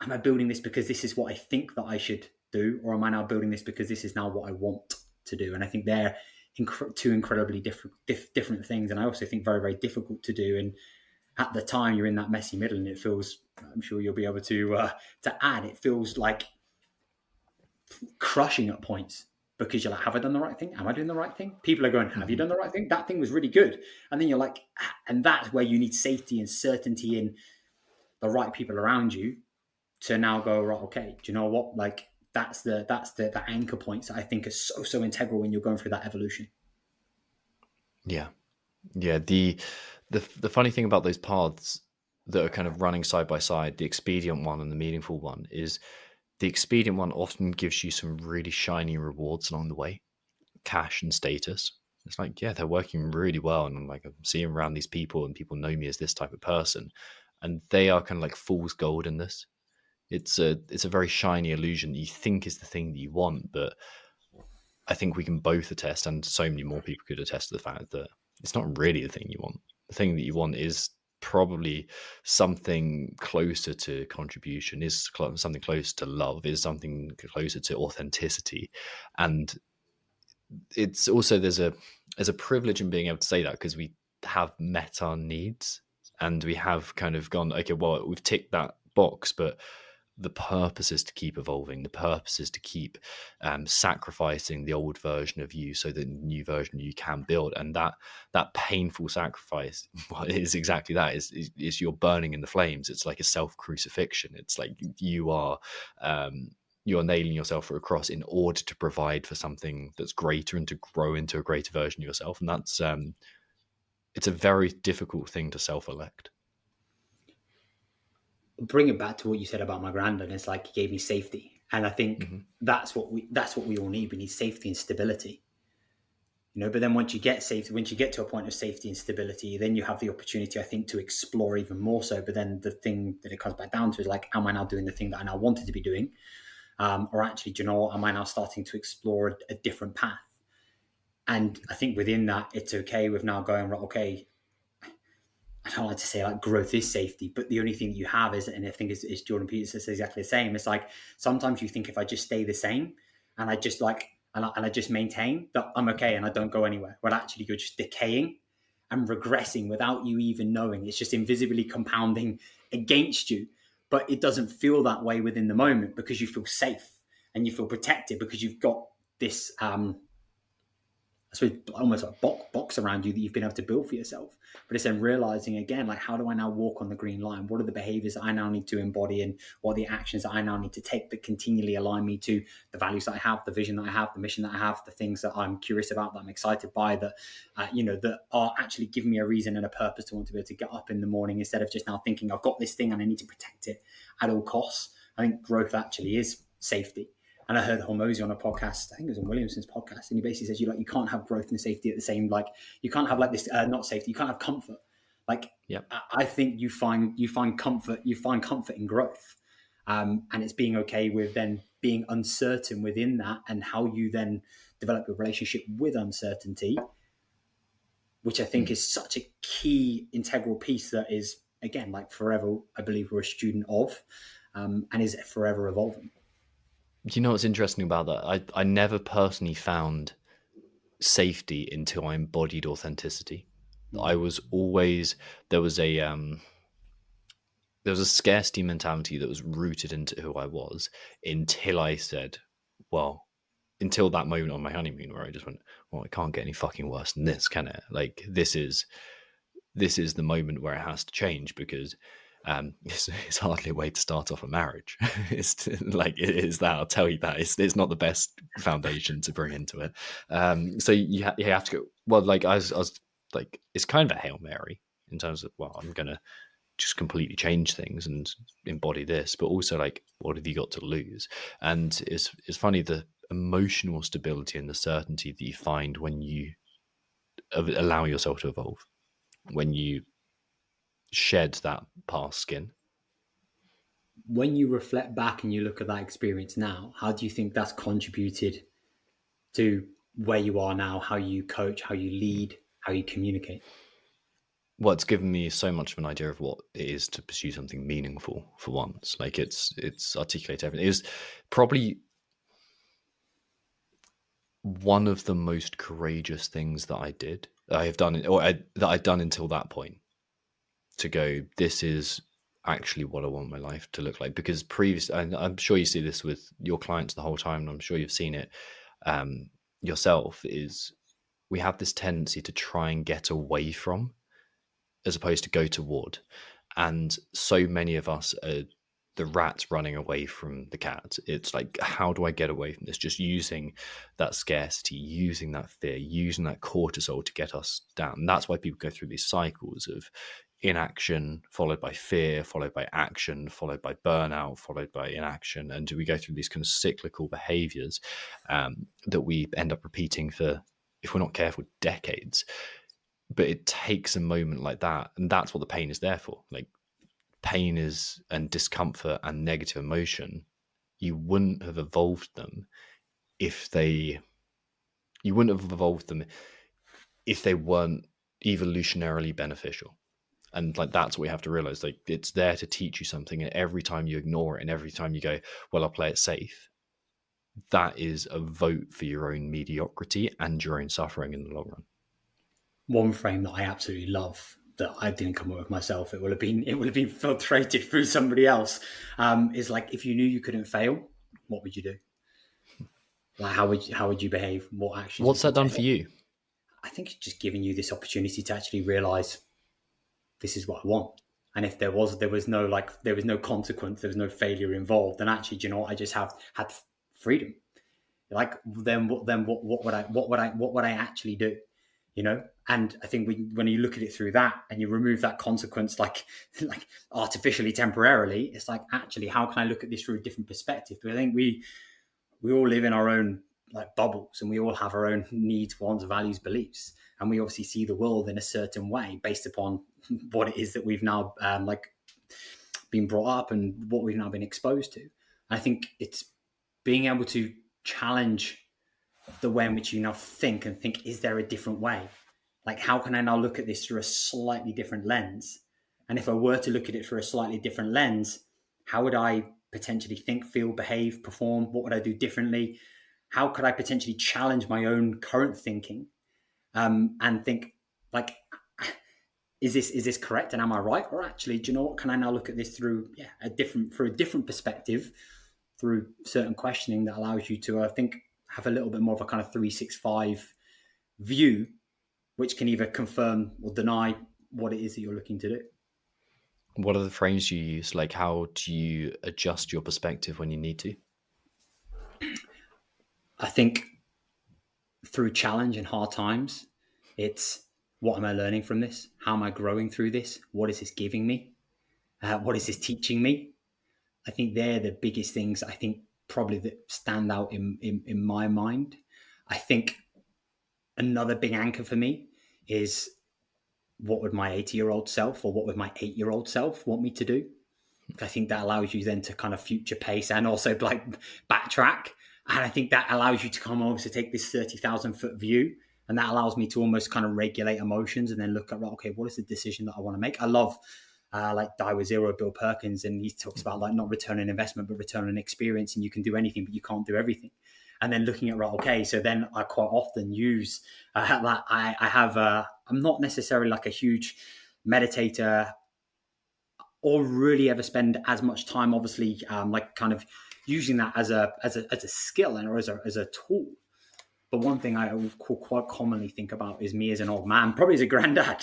am I building this because this is what I think that I should do? Or am I now building this because this is now what I want to do? And I think they're two incredibly different things. And I also think very, very difficult to do. And at the time, you're in that messy middle, and it feels, I'm sure you'll be able to add, it feels like crushing at points, because you're like, have I done the right thing? Am I doing the right thing? People are going, have you done the right thing? That thing was really good. And then you're like, and that's where you need safety and certainty in the right people around you to now go, right, okay, do you know what? Like that's the anchor points that I think are so integral when you're going through that evolution. Yeah. Yeah. The funny thing about those paths that are kind of running side by side, the expedient one and the meaningful one, is the expedient one often gives you some really shiny rewards along the way, cash and status. It's like, yeah, they're working really well. And I'm like, I'm seeing around these people and people know me as this type of person. And they are kind of like fool's gold in this. It's a very shiny illusion that you think is the thing that you want. But I think we can both attest, and so many more people could attest to the fact that it's not really the thing you want. The thing that you want is probably something closer to contribution, is something closer to love, is something closer to authenticity. And it's also there's a privilege in being able to say that, because we have met our needs and we have kind of gone, okay, well, we've ticked that box, but the purpose is to keep evolving. The purpose is to keep sacrificing the old version of you so that the new version of you can build. And that painful sacrifice is exactly that. Is you're burning in the flames. It's like a self crucifixion. It's like you're nailing yourself for a cross in order to provide for something that's greater and to grow into a greater version of yourself. And that's it's a very difficult thing to self-elect. Bring it back to what you said about my granddad. It's like he gave me safety, and I think Mm-hmm. that's what we all need. We need safety and stability, But then once you get safety, once you get to a point of safety and stability, then you have the opportunity, I think, to explore even more so. But then the thing that it comes back down to is like, am I now doing the thing that I now wanted to be doing, or actually, do you know what? Am I now starting to explore a different path? And I think within that, it's okay with now going, right, okay, I don't like to say like growth is safety, but the only thing that you have is, and I think is Jordan Peterson says exactly the same. It's like sometimes you think if I just stay the same and I just like, and I just maintain that I'm okay and I don't go anywhere, well, actually you're just decaying and regressing without you even knowing. It's just invisibly compounding against you, but it doesn't feel that way within the moment because you feel safe and you feel protected because you've got this, I suppose almost like box around you that you've been able to build for yourself. But it's then realizing again, like, how do I now walk on the green line? What are the behaviors that I now need to embody, and what are the actions that I now need to take that continually align me to the values that I have, the vision that I have, the mission that I have, the things that I'm curious about, that I'm excited by, that that are actually giving me a reason and a purpose to want to be able to get up in the morning instead of just now thinking I've got this thing and I need to protect it at all costs. I think growth actually is safety. And I heard Hormozy on a podcast, I think it was on Williamson's podcast, and he basically says you can't have growth and safety at the same, like you can't have like this not safety, you can't have comfort. Like Yep. I think you find comfort in growth, and it's being okay with then being uncertain within that, and how you then develop your relationship with uncertainty, which I think Mm. is such a key integral piece that is again like forever. I believe we're a student of, and is forever evolving. Do you know what's interesting about that? I never personally found safety until I embodied authenticity. I was always there was a scarcity mentality that was rooted into who I was until I said, well, until that moment on my honeymoon where I just went, well, it can't get any fucking worse than this, can it? Like this is the moment where it has to change because it's hardly a way to start off a marriage. It's like it is that. I'll tell you that it's not the best foundation to bring into it. So you have to go. Well, like I was like, it's kind of a Hail Mary in terms of, well, I'm gonna just completely change things and embody this, but also like, what have you got to lose? And it's funny, the emotional stability and the certainty that you find when you allow yourself to evolve, when you shed that past skin. When you reflect back and you look at that experience now, how do you think that's contributed to where you are now, how you coach, how you lead, how you communicate? Well, it's given me so much of an idea of what it is to pursue something meaningful for once. Like it's articulate everything. It was probably one of the most courageous things that I have done, that I'd done until that point. To go, this is actually what I want my life to look like. Because previously, and I'm sure you see this with your clients the whole time, and I'm sure you've seen it yourself, is we have this tendency to try and get away from as opposed to go toward. And so many of us are the rat running away from the cat. It's like, how do I get away from this? Just using that scarcity, using that fear, using that cortisol to get us down. And that's why people go through these cycles of inaction, followed by fear, followed by action, followed by burnout, followed by inaction. And we go through these kind of cyclical behaviors that we end up repeating for, if we're not careful, decades. But it takes a moment like that, and that's what the pain is there for. Like pain is, and discomfort and negative emotion, you wouldn't have evolved them if they weren't evolutionarily beneficial. And like that's what we have to realize. Like it's there to teach you something, and every time you ignore it and every time you go, well, I'll play it safe, that is a vote for your own mediocrity and your own suffering in the long run. One frame that I absolutely love that I didn't come up with myself. It would have been filtrated through somebody else. Is like, if you knew you couldn't fail, what would you do? Like, how would you behave? What actions What's would you that done take? for you? I think it's just giving you this opportunity to actually realize this is what I want. And if there was no consequence, there was no failure involved, then actually, do you know what? I just had freedom. Like, what would I actually do? You know? And I think when you look at it through that and you remove that consequence, like artificially, temporarily, it's like, actually, how can I look at this through a different perspective? Because I think we all live in our own like bubbles, and we all have our own needs, wants, values, beliefs, and we obviously see the world in a certain way based upon what it is that we've now been brought up and what we've now been exposed to. And I think it's being able to challenge the way in which you now think, and think, is there a different way? Like, how can I now look at this through a slightly different lens? And if I were to look at it through a slightly different lens, how would I potentially think, feel, behave, perform? What would I do differently? How could I potentially challenge my own current thinking, and think, like, is this correct, and am I right? Or actually, do you know what? Can I now look at this through a different perspective, through certain questioning that allows you to, I think, have a little bit more of a kind of 365 view, which can either confirm or deny what it is that you're looking to do. What are the frames you use? Like, how do you adjust your perspective when you need to? I think through challenge and hard times, it's, what am I learning from this? How am I growing through this? What is this giving me? What is this teaching me? I think they're the biggest things, I think, probably that stand out in my mind. I think another big anchor for me is, what would my 80-year-old self, or what would my 8-year-old self want me to do? I think that allows you then to kind of future pace and also like backtrack. And I think that allows you to come over to take this 30,000 foot view. And that allows me to almost kind of regulate emotions and then look at, okay, what is the decision that I want to make? I love like Die with Zero, Bill Perkins, and he talks about like not return on investment, but return on experience. And you can do anything, but you can't do everything. And then looking at, right, okay, so then I quite often use that. I'm not necessarily like a huge meditator or really ever spend as much time, obviously, like kind of using that as a skill and or as a tool. But one thing I quite commonly think about is me as an old man, probably as a granddad.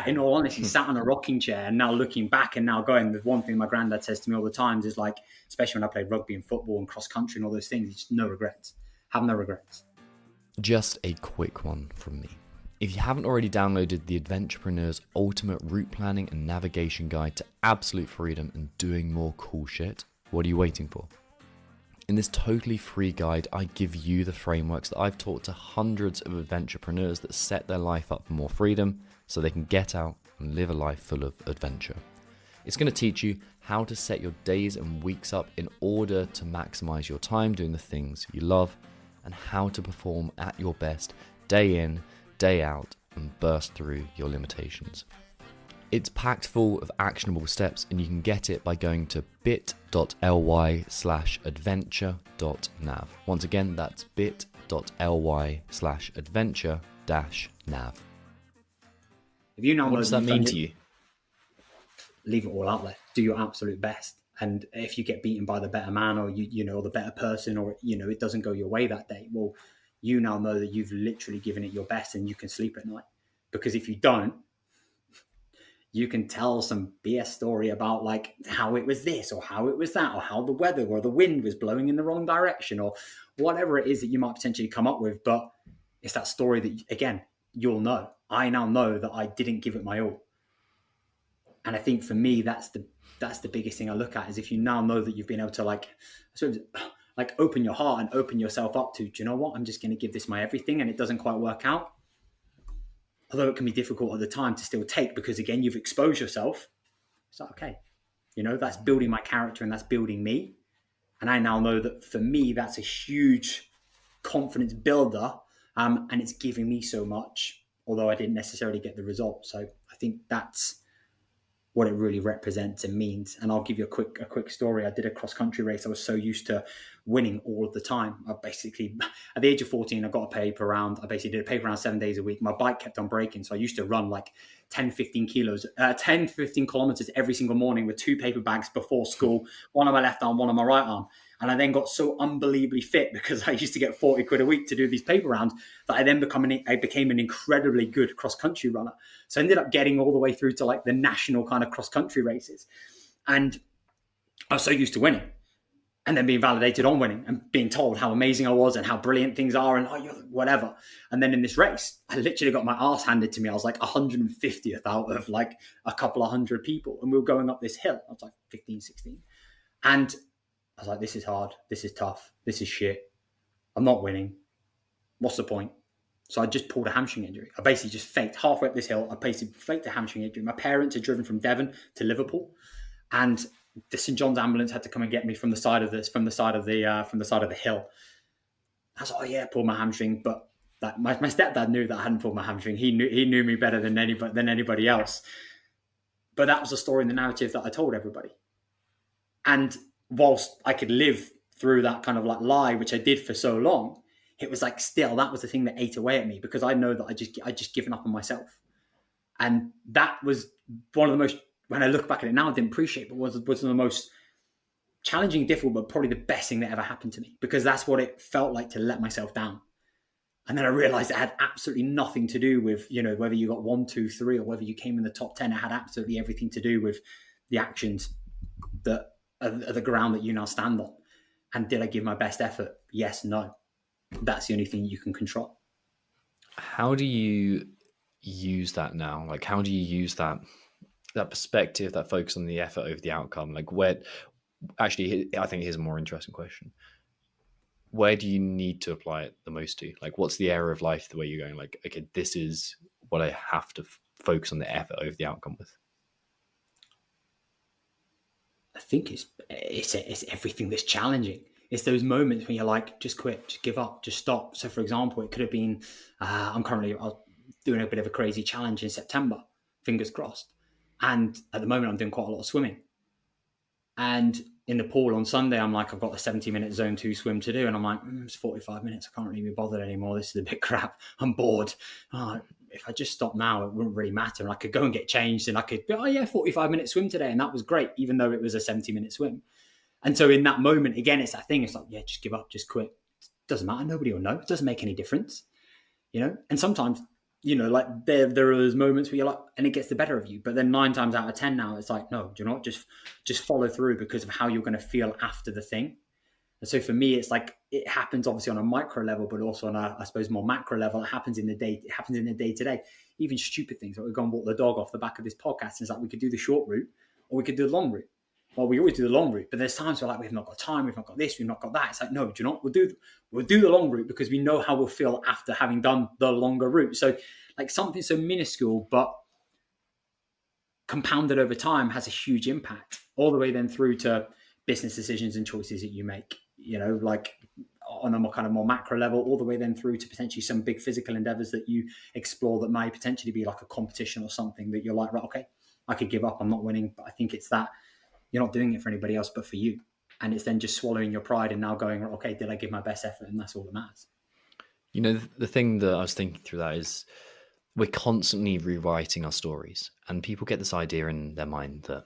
In all honesty, sat on a rocking chair and now looking back and now going, the one thing my granddad says to me all the times is like, especially when I played rugby and football and cross country and all those things, it's just no regrets. Have no regrets. Just a quick one from me. If you haven't already downloaded the Adventurepreneur's Ultimate Route Planning and Navigation Guide to Absolute Freedom and Doing More Cool Shit, what are you waiting for? In this totally free guide, I give you the frameworks that I've taught to hundreds of adventurepreneurs that set their life up for more freedom so they can get out and live a life full of adventure. It's going to teach you how to set your days and weeks up in order to maximize your time doing the things you love, and how to perform at your best day in, day out, and burst through your limitations. It's packed full of actionable steps, and you can get it by going to bit.ly/adventure.nav. Once again, that's bit.ly/adventure-nav. If you now What does that mean to you? Leave it all out there. Do your absolute best. And if you get beaten by the better man, or you know, the better person, or it doesn't go your way that day, well, you now know that you've literally given it your best and you can sleep at night. Because if you don't, you can tell some BS story about like how it was this or how it was that, or how the weather or the wind was blowing in the wrong direction, or whatever it is that you might potentially come up with. But it's that story that, again, you'll know. I now know that I didn't give it my all. And I think for me, that's the biggest thing I look at, is if you now know that you've been able to like open your heart and open yourself up to, do you know what? I'm just going to give this my everything, and it doesn't quite work out. Although it can be difficult at the time to still take, because again, you've exposed yourself. It's like, okay, that's building my character and that's building me. And I now know that for me, that's a huge confidence builder. And it's giving me so much, although I didn't necessarily get the result. So I think that's what it really represents and means. And I'll give you a quick story. I did a cross country race. I was so used to winning all of the time. I basically, at the age of 14, I got a paper round. I basically did a paper round 7 days a week. My bike kept on breaking. So I used to run like 10, 15 kilometers every single morning with 2 paper bags before school, one on my left arm, one on my right arm. And I then got so unbelievably fit because I used to get 40 quid a week to do these paper rounds that I became an incredibly good cross country runner. So I ended up getting all the way through to like the national kind of cross country races. And I was so used to winning and then being validated on winning and being told how amazing I was and how brilliant things are and whatever. And then in this race, I literally got my ass handed to me. I was like 150th out of like a couple of hundred people. And we were going up this hill. I was like 15, 16. And I was like, this is hard. This is tough. This is shit. I'm not winning. What's the point? So I just pulled a hamstring injury. I basically just faked halfway up this hill. I basically faked a hamstring injury. My parents had driven from Devon to Liverpool, and the St John's ambulance had to come and get me from the side of the hill. I was like, oh yeah, pulled my hamstring, but my stepdad knew that I hadn't pulled my hamstring. He knew me better than anybody else. But that was the story and the narrative that I told everybody. And whilst I could live through that kind of like lie, which I did for so long, it was like still that was the thing that ate away at me because I know that I just given up on myself. And that was one of the most, when I look back at it now, I didn't appreciate, but was the most challenging, difficult, but probably the best thing that ever happened to me because that's what it felt like to let myself down. And then I realized it had absolutely nothing to do with, whether you got 1, 2, 3, or whether you came in the top 10. It had absolutely everything to do with the actions that are the ground that you now stand on. And did I give my best effort? Yes, no. That's the only thing you can control. How do you use that now? Like, how do you use that perspective, that focus on the effort over the outcome? Like, where actually, I think here's a more interesting question. Where do you need to apply it the most to? Like, what's the area of life the way you're going, like, okay, this is what I have to focus on the effort over the outcome with? I think it's everything that's challenging. It's those moments when you're like, just quit, just give up, just stop. So, for example, it could have been, I'm currently doing a bit of a crazy challenge in September, fingers crossed. And at the moment, I'm doing quite a lot of swimming. And in the pool on Sunday, I'm like, I've got a 70-minute zone 2 swim to do. And I'm like, it's 45 minutes. I can't really be bothered anymore. This is a bit crap. I'm bored. If I just stop now, it wouldn't really matter. And I could go and get changed and I could be, 45-minute swim today. And that was great, even though it was a 70-minute swim. And so in that moment, again, it's that thing. It's like, yeah, just give up, just quit. It doesn't matter. Nobody will know. It doesn't make any difference, And sometimes, like there are those moments where you're like, and it gets the better of you. But then 9 times out of 10 now, it's like, no, do not just follow through because of how you're going to feel after the thing. And so for me, it's like it happens obviously on a micro level, but also on a, I suppose, more macro level. It happens in the day. It happens in the day to day. Even stupid things like we go and walk the dog off the back of this podcast. And it's like we could do the short route or we could do the long route. Well, we always do the long route, but there's times where like we've not got time, we've not got this, we've not got that. It's like, no, do you know what? We'll do the long route because we know how we'll feel after having done the longer route. So like something so minuscule but compounded over time has a huge impact, all the way then through to business decisions and choices that you make, like on a more kind of more macro level, all the way then through to potentially some big physical endeavors that you explore that may potentially be like a competition or something that you're like, right, okay, I could give up, I'm not winning, but I think it's that you're not doing it for anybody else but for you. And it's then just swallowing your pride and now going, okay, did I give my best effort? And that's all that matters. The thing that I was thinking through that is we're constantly rewriting our stories, and people get this idea in their mind that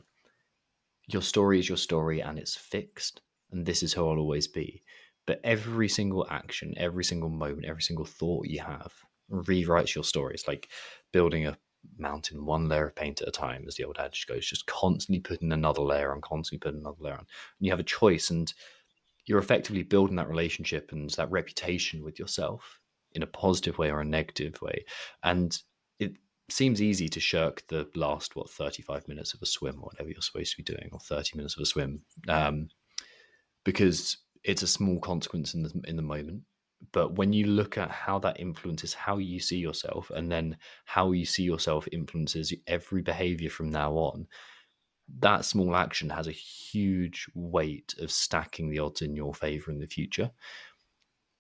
your story is your story and it's fixed and this is how I'll always be. But every single action, every single moment, every single thought you have rewrites your story. It's like building a mountain one layer of paint at a time, as the old adage goes, just constantly putting another layer on, constantly putting another layer on. And you have a choice, and you're effectively building that relationship and that reputation with yourself in a positive way or a negative way. And it seems easy to shirk the last 35 minutes of a swim or whatever you're supposed to be doing, or 30 minutes of a swim, because it's a small consequence in the moment. But when you look at how that influences how you see yourself, and then how you see yourself influences every behavior from now on, that small action has a huge weight of stacking the odds in your favor in the future,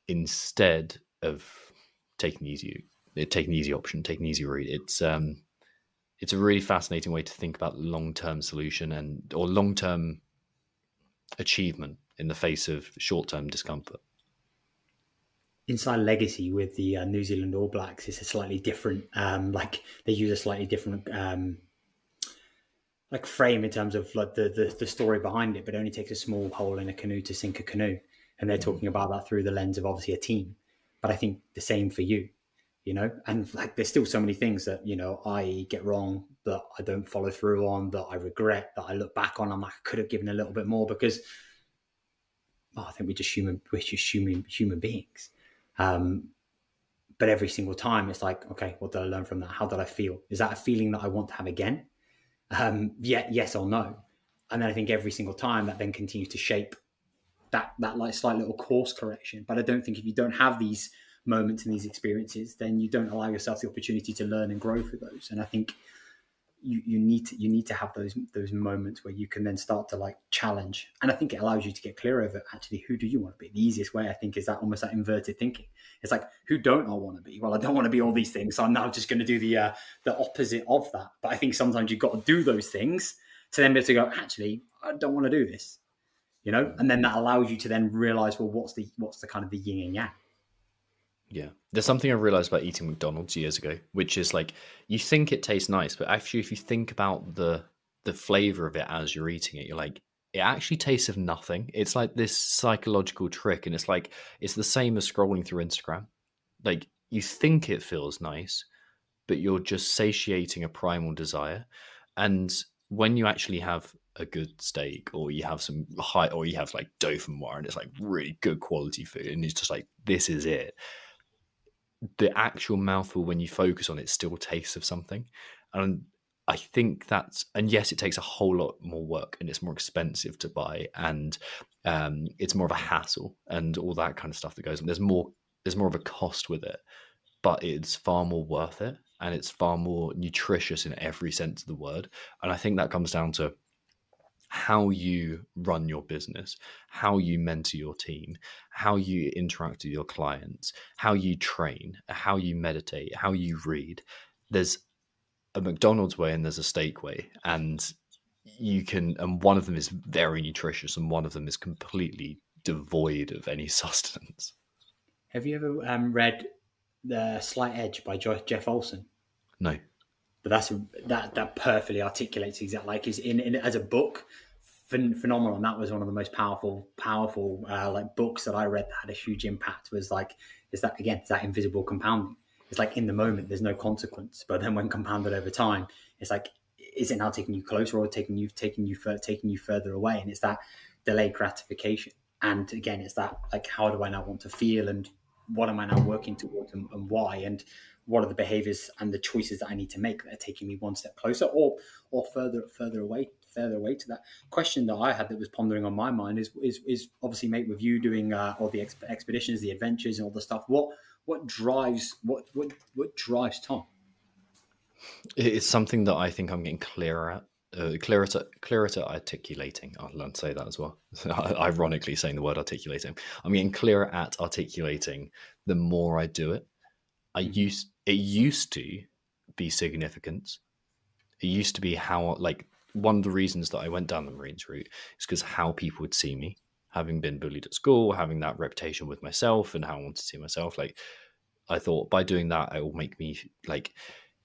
instead of taking the easy option, taking the easy route. it's a really fascinating way to think about long-term solution and or long-term achievement in the face of short-term discomfort. Inside legacy with the New Zealand All Blacks is a slightly different, like they use a slightly different like frame in terms of like the story behind it, but it only takes a small hole in a canoe to sink a canoe. And they're talking about that through the lens of obviously a team. But I think the same for you, you know, and like there's still so many things that, you know, I get wrong, that I don't follow through on, that I regret, that I look back on. I'm like, I could have given a little bit more because I think we're just human beings. Um, but every single time it's like, okay, what did I learn from that? How did I feel? Is that a feeling that I want to have again? Yeah, yes or no. And then I think every single time that then continues to shape that like slight little course correction. But I don't think if you don't have these moments and these experiences, then you don't allow yourself the opportunity to learn and grow through those. And I think you need to have those moments where you can then start to like challenge. And I think it allows you to get clear over actually who do you want to be. The easiest way I think is that almost that inverted thinking. It's like, who don't I want to be? Well, I don't want to be all these things, so I'm now just going to do the opposite of that. But I think sometimes you've got to do those things to then be able to go, actually, I don't want to do this, you know. And then that allows you to then realize, well, what's the kind of the yin and yang. Yeah. There's something I realized about eating McDonald's years ago, which is like you think it tastes nice, but actually if you think about the flavor of it as you're eating it, you're like, it actually tastes of nothing. It's like this psychological trick, and it's like it's the same as scrolling through Instagram. Like you think it feels nice, but you're just satiating a primal desire. And when you actually have a good steak, or you have some high, or you have like dauphinoise, and it's like really good quality food, and it's just like, this is it, the actual mouthful, when you focus on it, still tastes of something. And I think that's, and yes, it takes a whole lot more work, and it's more expensive to buy, and it's more of a hassle and all that kind of stuff that goes on. There's more of a cost with it, but it's far more worth it, and it's far more nutritious in every sense of the word. And I think that comes down to how you run your business, how you mentor your team, how you interact with your clients, how you train, how you meditate, how you read. There's a McDonald's way and there's a steak way, and and one of them is very nutritious and one of them is completely devoid of any sustenance. Have you ever read The Slight Edge by Jeff Olson? No. But that perfectly articulates exactly like is in as a book, phenomenal. And that was one of the most powerful like books that I read that had a huge impact. Was like, is that again, it's that invisible compounding. It's like in the moment there's no consequence, but then when compounded over time, it's like, is it now taking you closer or taking you further away? And it's that delayed gratification. And again, it's that like, how do I now want to feel, and what am I now working towards, and why, and what are the behaviors and the choices that I need to make that are taking me one step closer or further away to that. Question that I had that was pondering on my mind is obviously, mate, with you doing all the expeditions, the adventures, and all the stuff. What drives Tom? It's something that I think I'm getting clearer at. Clearer at articulating. I'll learn to say that as well. Ironically, saying the word articulating, I'm getting clearer at articulating the more I do it. It used to be significance. It used to be how, like, one of the reasons that I went down the Marines route is because how people would see me, having been bullied at school, having that reputation with myself, and how I wanted to see myself. Like, I thought by doing that, it will make me like,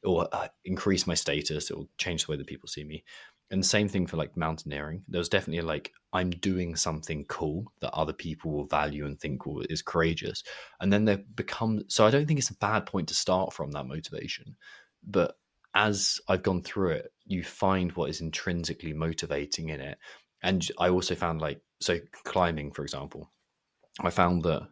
or increase my status. It will change the way that people see me. And the same thing for like mountaineering. There was definitely like, I'm doing something cool that other people will value and think is courageous. And then they become, so I don't think it's a bad point to start from, that motivation. But as I've gone through it, you find what is intrinsically motivating in it. And I also found, like, so climbing, for example, I found that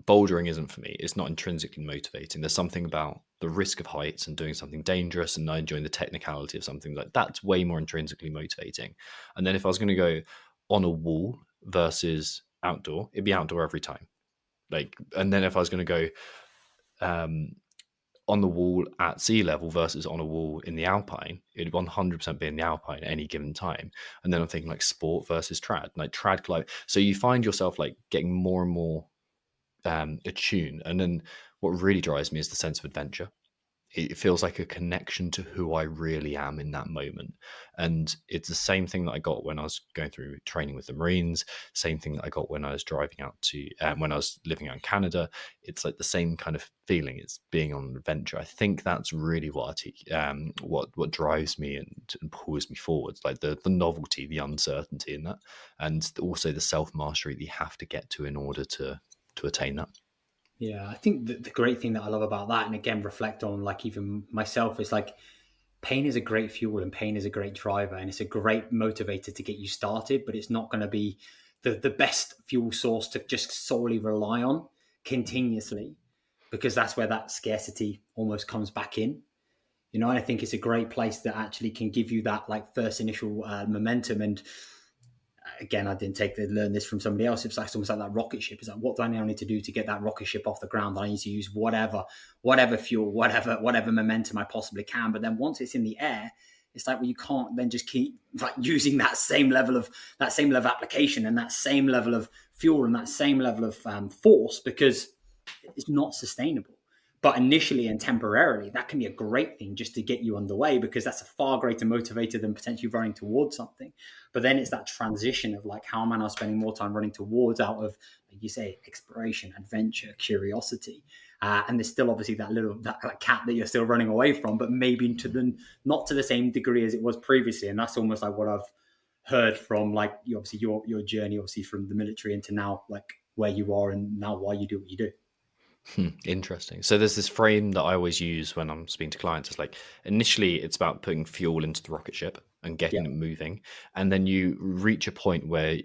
bouldering isn't for me. It's not intrinsically motivating. There's something about the risk of heights and doing something dangerous, and I enjoying the technicality of something like that's way more intrinsically motivating. And then if I was going to go on a wall versus outdoor, it'd be outdoor every time. Like, and then if I was going to go on the wall at sea level versus on a wall in the Alpine, it'd 100% be in the Alpine at any given time. And then I'm thinking like sport versus trad, like trad climb. So you find yourself like getting more and more attuned. And then what really drives me is the sense of adventure. it feels like a connection to who I really am in that moment. And it's the same thing that I got when I was going through training with the Marines, same thing that I got when I was driving out to, when I was living out in Canada. It's like the same kind of feeling. It's being on an adventure. I think that's really what drives me and pulls me forward, like the novelty, the uncertainty in that, and also the self-mastery that you have to get to in order to attain that. Yeah, I think the great thing that I love about that, and again, reflect on like even myself, is like pain is a great fuel and pain is a great driver and it's a great motivator to get you started, but it's not going to be the best fuel source to just solely rely on continuously, because that's where that scarcity almost comes back in. You know, and I think it's a great place that actually can give you that like first initial momentum. And again, I didn't learn this from somebody else. It's like almost like that rocket ship. It's like, what do I now need to do to get that rocket ship off the ground? I need to use whatever fuel, whatever momentum I possibly can. But then once it's in the air, it's like, well, you can't then just keep like using that same level of application and that same level of fuel and that same level of force, because it's not sustainable. But initially and temporarily, that can be a great thing just to get you underway, because that's a far greater motivator than potentially running towards something. But then it's that transition of like, how am I now spending more time running towards out of, like you say, exploration, adventure, curiosity. And there's still obviously that cat that you're still running away from, but maybe not to the same degree as it was previously. And that's almost like what I've heard from like obviously your journey, obviously from the military into now, like where you are and now why you do what you do. Interesting. So there's this frame that I always use when I'm speaking to clients. It's like initially it's about putting fuel into the rocket ship and Yeah. getting it moving, and then you reach a point where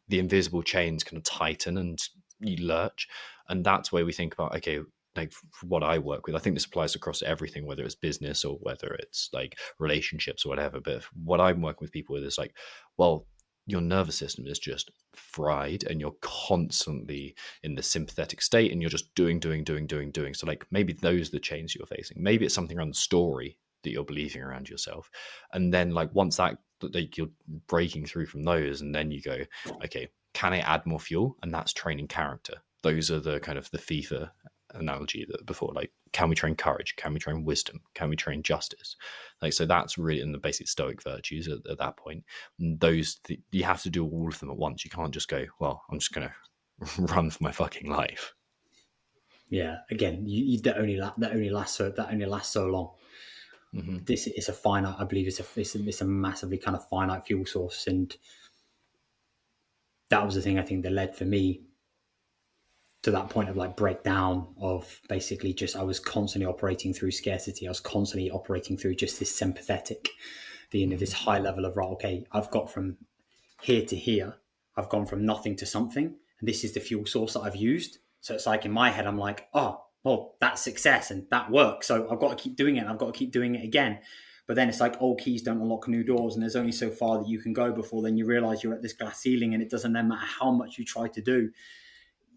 the invisible chains kind of tighten and you lurch, and that's where we think about, okay, like what I work with, I think this applies across everything, whether it's business or whether it's like relationships or whatever. But what I'm working with people with is like, well, your nervous system is just fried and you're constantly in the sympathetic state and you're just doing. So like maybe those are the chains you're facing. Maybe it's something around the story that you're believing around yourself. And then like once that like you're breaking through from those, and then you go, okay, can I add more fuel? And that's training character. Those are the kind of the FIFA analogy that before, like, can we train courage? Can we train wisdom? Can we train justice? Like, so that's really in the basic stoic virtues at that point. And you have to do all of them at once. You can't just go, well, I'm just going to run for my fucking life. Yeah. Again, that only lasts so long. Mm-hmm. This is a finite. I believe it's a massively kind of finite fuel source, and that was the thing I think that led for me to that point of like breakdown of basically just I was constantly operating through scarcity. I was constantly operating through just this sympathetic, this high level of, right, okay, I've got from here to here, I've gone from nothing to something, and this is the fuel source that I've used. So it's like in my head, I'm like, oh, well, that's success and that works. So I've got to keep doing it. I've got to keep doing it again. But then it's like old keys don't unlock new doors, and there's only so far that you can go before then you realize you're at this glass ceiling, and it doesn't then matter how much you try to do.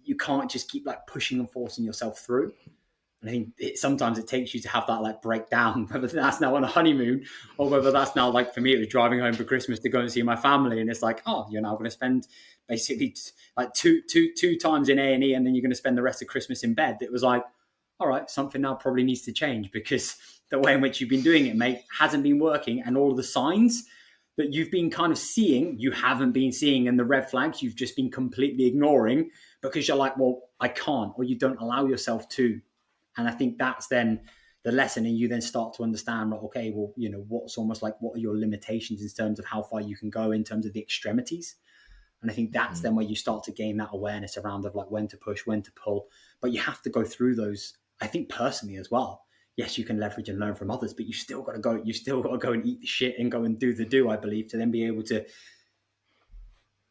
You can't just keep like pushing and forcing yourself through. And I think sometimes it takes you to have that like breakdown, whether that's now on a honeymoon or whether that's now like for me, it was driving home for Christmas to go and see my family. And it's like, oh, you're now going to spend basically like two times in A&E, and then you're going to spend the rest of Christmas in bed. It was like, all right, something now probably needs to change, because the way in which you've been doing it, mate, hasn't been working. And all of the signs that you've been kind of seeing, you haven't been seeing, and the red flags you've just been completely ignoring because you're like, well, I can't, or you don't allow yourself to. And I think that's then the lesson, and you then start to understand, like, okay, well, you know, what's almost like, what are your limitations in terms of how far you can go in terms of the extremities. And I think that's then where you start to gain that awareness around of like when to push, when to pull. But you have to go through those, I think, personally as well. Yes, you can leverage and learn from others, but you still got to go. You still got to go and eat the shit and go and do the do, I believe, to then be able to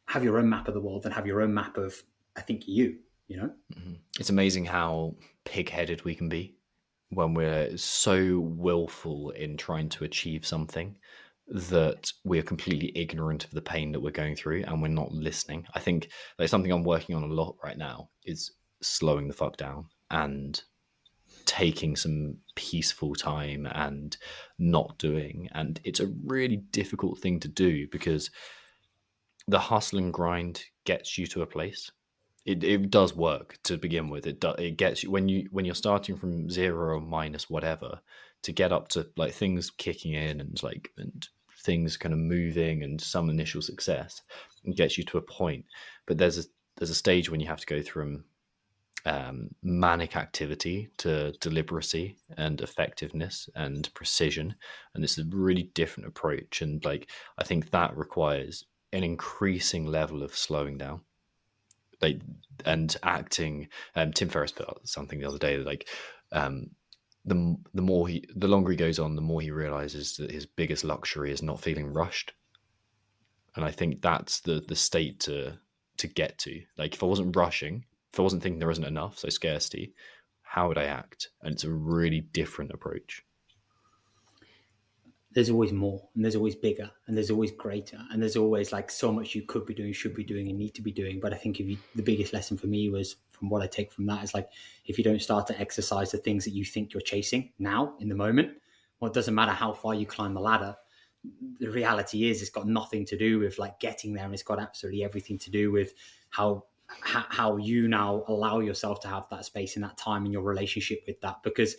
have your own map of the world and have your own map of, I think, you know? It's amazing how pig-headed we can be when we're so willful in trying to achieve something that we're completely ignorant of the pain that we're going through and we're not listening. I think like something I'm working on a lot right now is slowing the fuck down and taking some peaceful time and not doing. And it's a really difficult thing to do because the hustle and grind gets you to a place. it does work to begin with. It gets you when you're starting from zero or minus whatever, to get up to like things kicking in and things kind of moving and some initial success, and gets you to a point. But there's a stage when you have to go from manic activity to deliberacy and effectiveness and precision, and it's a really different approach. And like I think that requires an increasing level of slowing down, like, and acting. Tim Ferriss put out something the other day that like um, the longer he goes on, the more he realizes that his biggest luxury is not feeling rushed. And I think that's the state to get to. Like if I wasn't rushing, if I wasn't thinking there isn't enough, so scarcity, how would I act? And it's a really different approach. There's always more, and there's always bigger, and there's always greater, and there's always like so much you could be doing, should be doing, and need to be doing. But I think the biggest lesson for me was from what I take from that is like, if you don't start to exercise the things that you think you're chasing now in the moment, well, it doesn't matter how far you climb the ladder. The reality is it's got nothing to do with like getting there, and it's got absolutely everything to do with how you now allow yourself to have that space and that time in your relationship with that. Because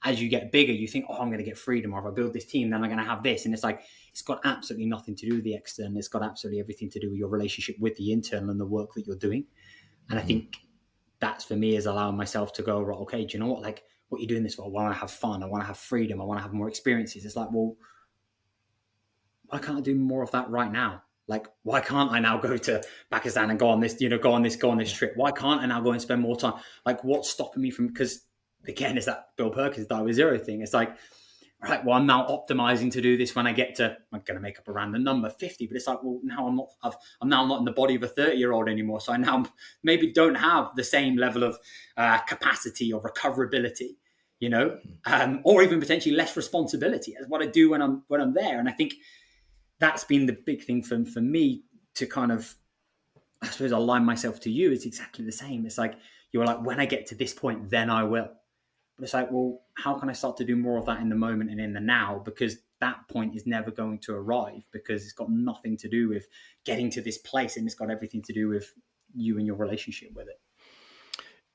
as you get bigger, you think, oh, I'm going to get freedom, or if I build this team, then I'm going to have this. And it's like, it's got absolutely nothing to do with the external. It's got absolutely everything to do with your relationship with the internal and the work that you're doing. And I think that's for me is allowing myself to go, right, okay, do you know what? Like, what you're doing this for? I want to have fun. I want to have freedom. I want to have more experiences. It's like, well, why can't I do more of that right now? Like, why can't I now go to Pakistan and go on this, go on this trip? Why can't I now go and spend more time? Like, what's stopping me from? Because again, it's that Bill Perkins die with zero thing. It's like, right, well, I'm now optimizing to do this when I get to, I'm going to make up a random number, 50. But it's like, well, now I'm now not in the body of a 30-year-old anymore. So I now maybe don't have the same level of capacity or recoverability, or even potentially less responsibility as what I do when I'm there. And I think that's been the big thing for me to kind of, I suppose, align myself to you. It's exactly the same. It's like, you're like, when I get to this point, then I will. But it's like, well, how can I start to do more of that in the moment and in the now? Because that point is never going to arrive, because it's got nothing to do with getting to this place, and it's got everything to do with you and your relationship with it.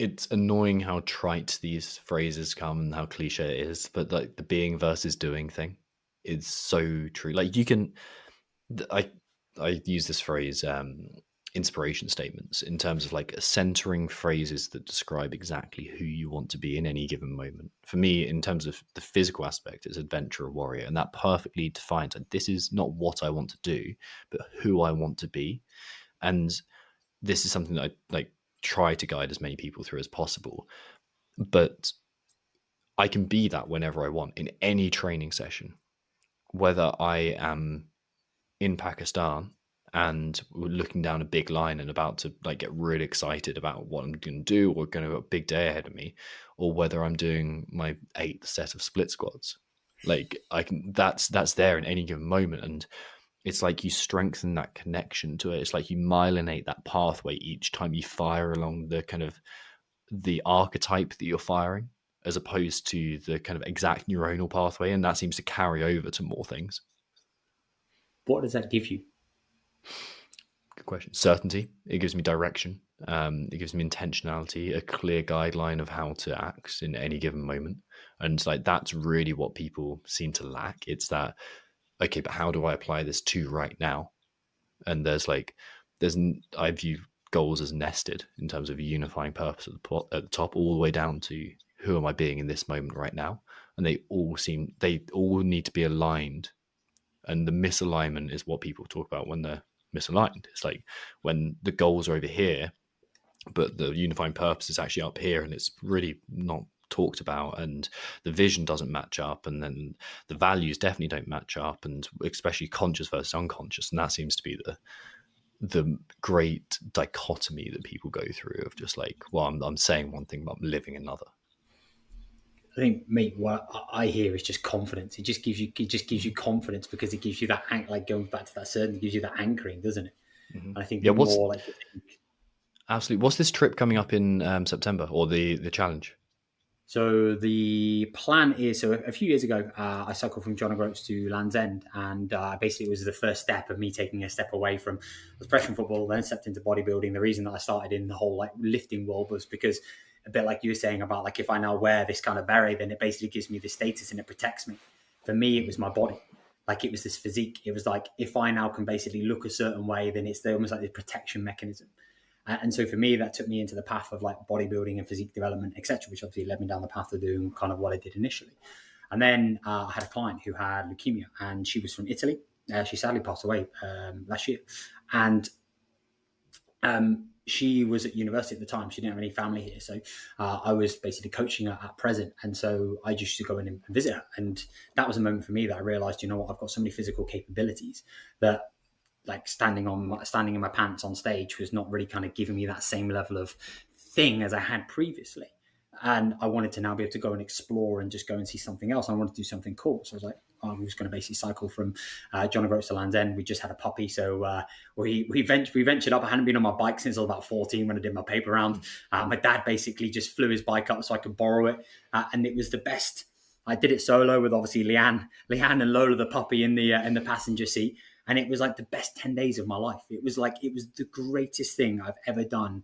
It's annoying how trite these phrases come and how cliche it is, but like the being versus doing thing is so true. Like you can, I use this phrase, inspiration statements, in terms of like centering phrases that describe exactly who you want to be in any given moment. For me, in terms of the physical aspect, it's adventurer warrior, and that perfectly defines like, this is not what I want to do, but who I want to be. And this is something that I like try to guide as many people through as possible. But I can be that whenever I want in any training session, whether I am in Pakistan and we're looking down a big line and about to like get really excited about what I'm going to do, or going to have a big day ahead of me, or whether I'm doing my 8th set of split squats. Like I can, that's there in any given moment. And it's like you strengthen that connection to it. It's like you myelinate that pathway each time you fire along the kind of the archetype that you're firing, as opposed to the kind of exact neuronal pathway. And that seems to carry over to more things. What does that give you? Good question. Certainty. It gives me direction. It gives me intentionality, a clear guideline of how to act in any given moment. And like that's really what people seem to lack. It's that, okay, but how do I apply this to right now? And I view goals as nested in terms of a unifying purpose at the top, all the way down to who am I being in this moment right now? And they all need to be aligned. And the misalignment is what people talk about when they're misaligned. It's like when the goals are over here, but the unifying purpose is actually up here, and it's really not talked about, and the vision doesn't match up, and then the values definitely don't match up, and especially conscious versus unconscious. And that seems to be the great dichotomy that people go through of just like, well, I'm saying one thing, but I'm living another. I think, mate, what I hear is just confidence. It just gives you confidence, because it gives you that like going back to that certainty, gives you that anchoring, doesn't it? Mm-hmm. And I think Yeah, the more like absolutely. What's this trip coming up in September, or the challenge? So the plan is, so a few years ago, I cycled from John O'Groats to Land's End, and basically it was the first step of me taking a step away from, I was professional football, then stepped into bodybuilding. The reason that I started in the whole like lifting world was because, a bit like you were saying about like, if I now wear this kind of beret, then it basically gives me the status and it protects me. For me, it was my body. Like, it was this physique. It was like, if I now can basically look a certain way, then it's almost like the protection mechanism. And so for me, that took me into the path of like bodybuilding and physique development, etc., which obviously led me down the path of doing kind of what I did initially. And then I had a client who had leukemia, and she was from Italy. She sadly passed away last year. And she was at university at the time. She didn't have any family here. So I was basically coaching her at present. And so I just used to go in and visit her. And that was a moment for me that I realized, you know what, I've got so many physical capabilities that, like, standing in my pants on stage was not really kind of giving me that same level of thing as I had previously. And I wanted to now be able to go and explore and just go and see something else. I wanted to do something cool. So I was like, I was going to basically cycle from John O'Groats to Land's End. We just had a puppy. So we ventured up. I hadn't been on my bike since I was about 14 when I did my paper round. My dad basically just flew his bike up so I could borrow it. And it was the best. I did it solo with obviously Leanne and Lola, the puppy, in the passenger seat. And it was like the best 10 days of my life. It was the greatest thing I've ever done.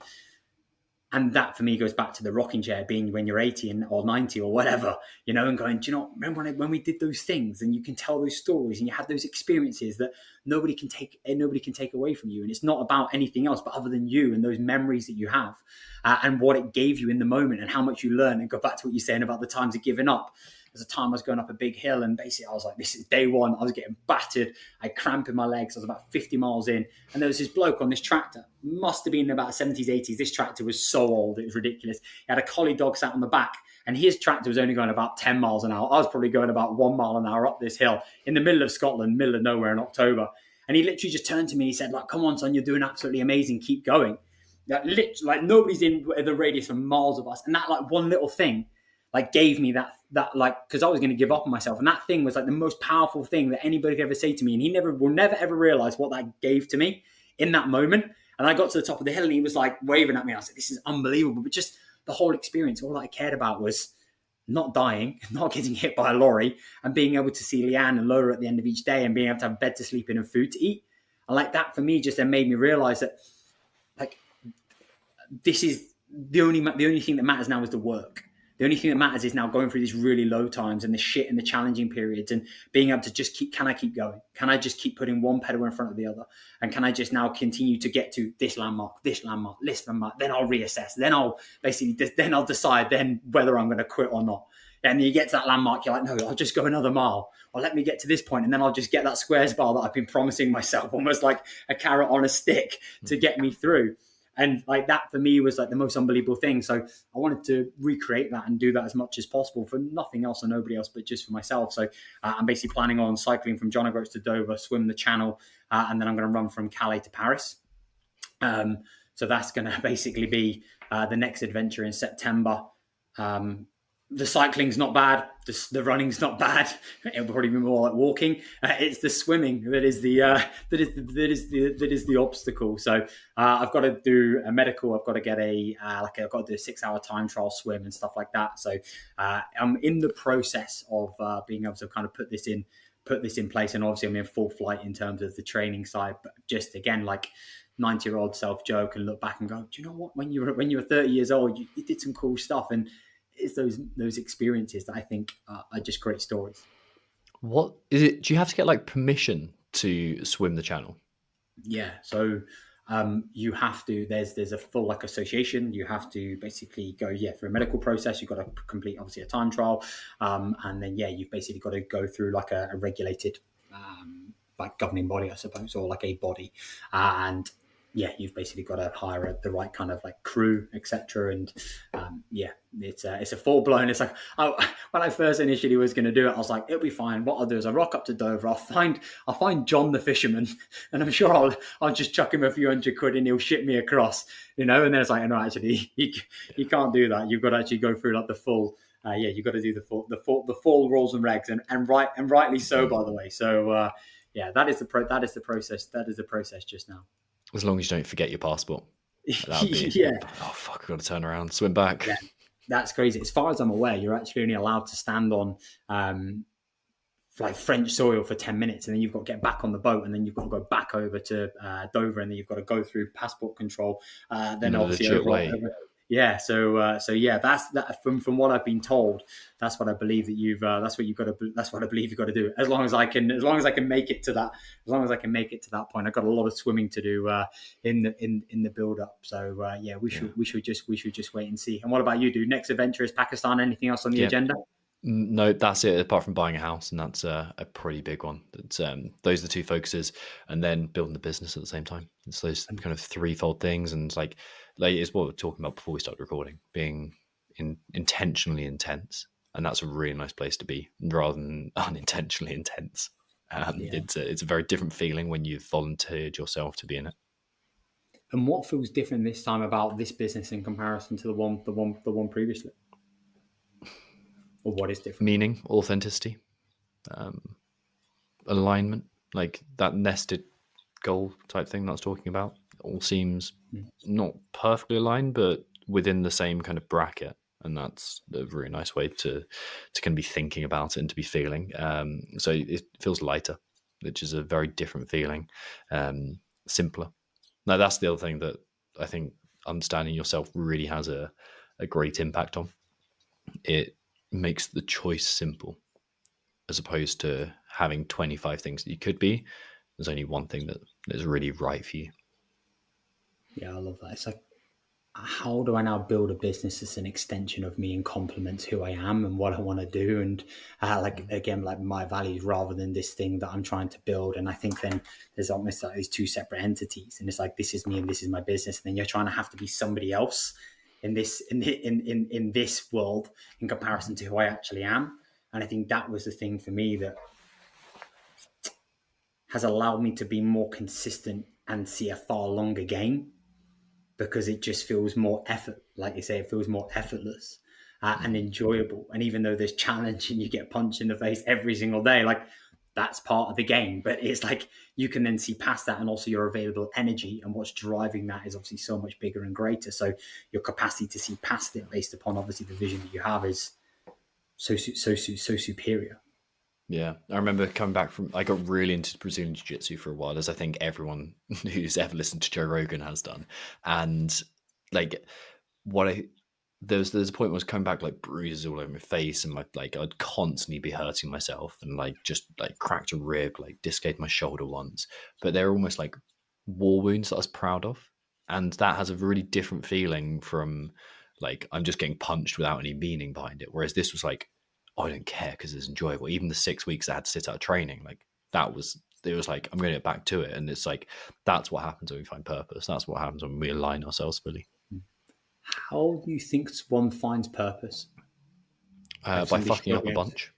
And that for me goes back to the rocking chair being when you're 80 or 90 or whatever, and going, do you know, remember when we did those things, and you can tell those stories and you had those experiences that nobody can take away from you. And it's not about anything else, but other than you and those memories that you have and what it gave you in the moment and how much you learn. And go back to what you're saying about the times of giving up. There's a time I was going up a big hill, and basically I was like, this is day one. I was getting battered. I had cramp in my legs. I was about 50 miles in. And there was this bloke on this tractor. Must have been about 70s, 80s. This tractor was so old. It was ridiculous. He had a collie dog sat on the back, and his tractor was only going about 10 miles an hour. I was probably going about 1 mile an hour up this hill in the middle of Scotland, middle of nowhere in October. And he literally just turned to me and he said, like, come on, son, you're doing absolutely amazing. Keep going. Like nobody's in the radius of miles of us. And that like one little thing like gave me that like, because I was going to give up on myself, and that thing was like the most powerful thing that anybody could ever say to me, and he will never ever realize what that gave to me in that moment. And I got to the top of the hill, and he was like waving at me. I was like, this is unbelievable. But just the whole experience, all that I cared about was not dying, not getting hit by a lorry, and being able to see Leanne and Lola at the end of each day, and being able to have bed to sleep in and food to eat. And like that for me just then made me realize that like this is the only thing that matters now is the work. The only thing that matters is now going through these really low times and the shit and the challenging periods, and being able to just can I keep going? Can I just keep putting one pedal in front of the other? And can I just now continue to get to this landmark, then I'll reassess. Then I'll decide then whether I'm going to quit or not. And you get to that landmark, you're like, no, I'll just go another mile. Or let me get to this point, and then I'll just get that squares bar that I've been promising myself, almost like a carrot on a stick to get me through. And like that for me was like the most unbelievable thing. So I wanted to recreate that and do that as much as possible for nothing else or nobody else, but just for myself. So I'm basically planning on cycling from John O'Groats to Dover, swim the channel, and then I'm going to run from Calais to Paris. So that's going to basically be the next adventure in September. The cycling's not bad. The running's not bad. It'll probably be more like walking. It's the swimming that is the obstacle. So I've got to do a medical. I've got to get I've got to do a 6-hour time trial swim and stuff like that. So I'm in the process of being able to kind of put this in place. And obviously I'm in full flight in terms of the training side. But just again, like 90-year-old self joke and look back and go, do you know what? When you were 30 years old, you did some cool stuff. And it's those experiences that I think are just great stories. What is it? Do you have to get like permission to swim the channel? Yeah. So you have to, there's a full like association. You have to basically go, through a medical process. You've got to complete obviously a time trial. And then, you've basically got to go through like a regulated, like governing body, I suppose, or like a body. And you've basically got to hire the right kind of like crew, etc. And it's a full blown. It's like when I first initially was going to do it, I was like, it'll be fine. What I'll do is I'll rock up to Dover. I'll find John the fisherman, and I'm sure I'll just chuck him a few £100 and he'll ship me across, And then it's like, no, actually, you can't do that. You've got to actually go through like the full. You've got to do the full rules and regs, and rightly so, by the way. So that is the process. That is the process just now. As long as you don't forget your passport. Oh fuck, I've got to turn around, swim back. that's crazy. As far as I'm aware, you're actually only allowed to stand on like French soil for 10 minutes, and then you've got to get back on the boat, and then you've got to go back over to Dover, and then you've got to go through passport control, then In a obviously legit way. yeah. So yeah, that's that. From what I've been told, that's what I believe that you've. That's what you've got to. That's what I believe you've got to do. As long as I can. As long as I can make it to that. As long as I can make it to that point, I've got a lot of swimming to do in the build up. So yeah, we should just wait and see. And what about you? Do next adventure is Pakistan? Anything else on the Yeah. agenda? No, that's it. Apart from buying a house, and that's a pretty big one. That's those are the two focuses, and then building the business at the same time. It's those kind of threefold things, and like it's what we were talking about before we started recording, being intentionally intense, and that's a really nice place to be, rather than unintentionally intense. It's a very different feeling when you've volunteered yourself to be in it. And what feels different this time about this business in comparison to the one previously, or what is different? Meaning, authenticity, alignment, like that nested goal type thing that I was talking about. It all seems not perfectly aligned, but within the same kind of bracket. And that's a really nice way to kind of be thinking about it and to be feeling. So it feels lighter, which is a very different feeling, simpler. Now, that's the other thing that I think understanding yourself really has a great impact on. It makes the choice simple, as opposed to having 25 things that you could be. There's only one thing that is really right for you. Yeah, I love that. It's like, how do I now build a business that's an extension of me and complements who I am and what I want to do, and like again, like my values, rather than this thing that I'm trying to build. And I think then there's almost like these two separate entities, and it's like, this is me and this is my business, and then you're trying to have to be somebody else in this world in comparison to who I actually am. And I think that was the thing for me that has allowed me to be more consistent and see a far longer game, because it just feels more effort. Like you say, it feels more effortless and enjoyable. And even though there's challenge and you get punched in the face every single day, like that's part of the game. But it's like you can then see past that, and also your available energy and what's driving that is obviously so much bigger and greater. So your capacity to see past it based upon obviously the vision that you have is so superior. Yeah, I remember coming back from. I got really into Brazilian Jiu Jitsu for a while, as I think everyone who's ever listened to Joe Rogan has done. And like, what I there's a point where I was coming back like bruises all over my face, and like I'd constantly be hurting myself, and like just like cracked a rib, like dislocated my shoulder once. But they're almost like war wounds that I was proud of, and that has a really different feeling from like I'm just getting punched without any meaning behind it. Whereas this was like, oh, I don't care because it's enjoyable. Even the 6 weeks I had to sit out of training, like that was it was like I'm going to get back to it, and it's like that's what happens when we find purpose. That's what happens when we align ourselves fully. How do you think one finds purpose? Like By somebody fucking up a struggling. bunch.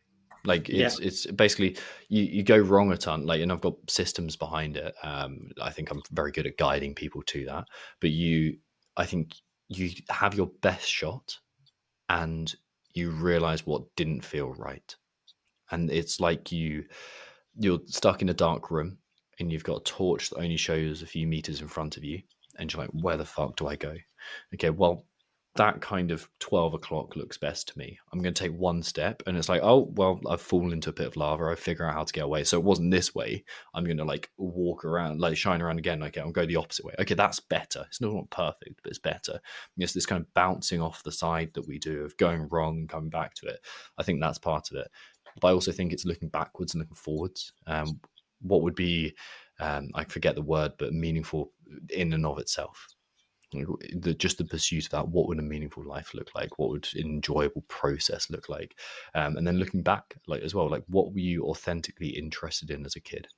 Like Yeah. it's basically you go wrong a ton. Like, and I've got systems behind it. I think I'm very good at guiding people to that. But I think you have your best shot, and you realize what didn't feel right. And it's like you're stuck in a dark room, and you've got a torch that only shows a few meters in front of you, and you're like, where the fuck do I go? Okay, well, that kind of 12 o'clock looks best to me. I'm going to take one step, and it's like, oh, well, I've fallen into a pit of lava. I figure out how to get away. So it wasn't this way. I'm going to like walk around, like shine around again. Okay, I'll go the opposite way. Okay, that's better. It's not perfect, but it's better. It's this kind of bouncing off the side that we do of going wrong and coming back to it. I think that's part of it. But I also think it's looking backwards and looking forwards. What would be, I forget the word, but meaningful in and of itself. Just the pursuit of that. What would a meaningful life look like? What would an enjoyable process look like? And then looking back, like as well, like what were you authentically interested in as a kid?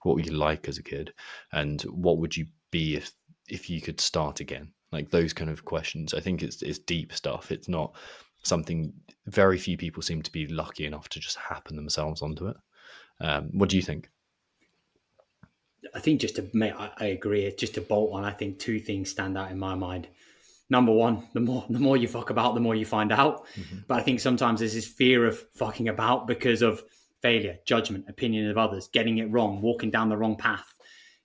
What were you like as a kid? And what would you be if you could start again? Like those kind of questions. I think it's deep stuff. It's not something very few people seem to be lucky enough to just happen themselves onto it. What do you think? I think just to make, I agree. Just to bolt on, I think two things stand out in my mind. Number one, the more you fuck about, the more you find out. Mm-hmm. But I think sometimes there's this fear of fucking about because of failure, judgment, opinion of others, getting it wrong, walking down the wrong path,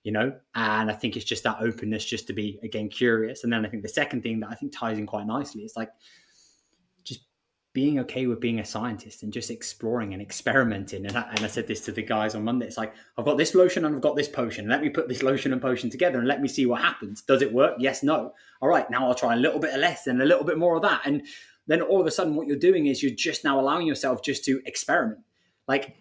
And I think it's just that openness just to be, again, curious. And then I think the second thing that I think ties in quite nicely is like, being okay with being a scientist and just exploring and experimenting. And I said this to the guys on Monday. It's like, I've got this lotion and I've got this potion. Let me put this lotion and potion together and let me see what happens. Does it work? Yes, no. All right, now I'll try a little bit of less and a little bit more of that. And then all of a sudden what you're doing is you're just now allowing yourself just to experiment. Like,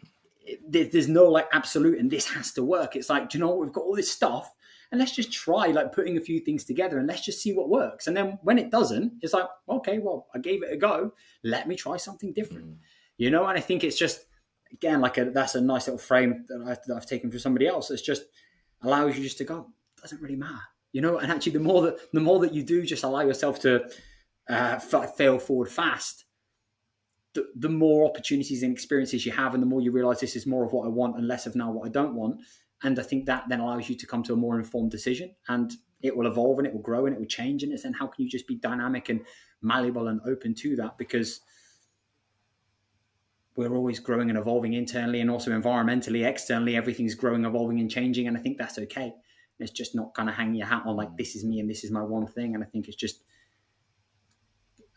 there's no like absolute and this has to work. It's like, do you know what? We've got all this stuff and let's just try like putting a few things together and let's just see what works. And then when it doesn't, it's like, okay, well, I gave it a go. Let me try something different, And I think it's just, again, that's a nice little frame that I've taken from somebody else. It's just allows you just to go, it doesn't really matter, And actually, the more that you do just allow yourself to fail forward fast, the more opportunities and experiences you have, and the more you realize this is more of what I want and less of now what I don't want. And I think that then allows you to come to a more informed decision, and it will evolve and it will grow and it will change. And it's then how can you just be dynamic and malleable and open to that? Because we're always growing and evolving internally and also environmentally, externally, everything's growing, evolving and changing. And I think that's okay. It's just not kind of hanging your hat on like, this is me and this is my one thing. And I think it's just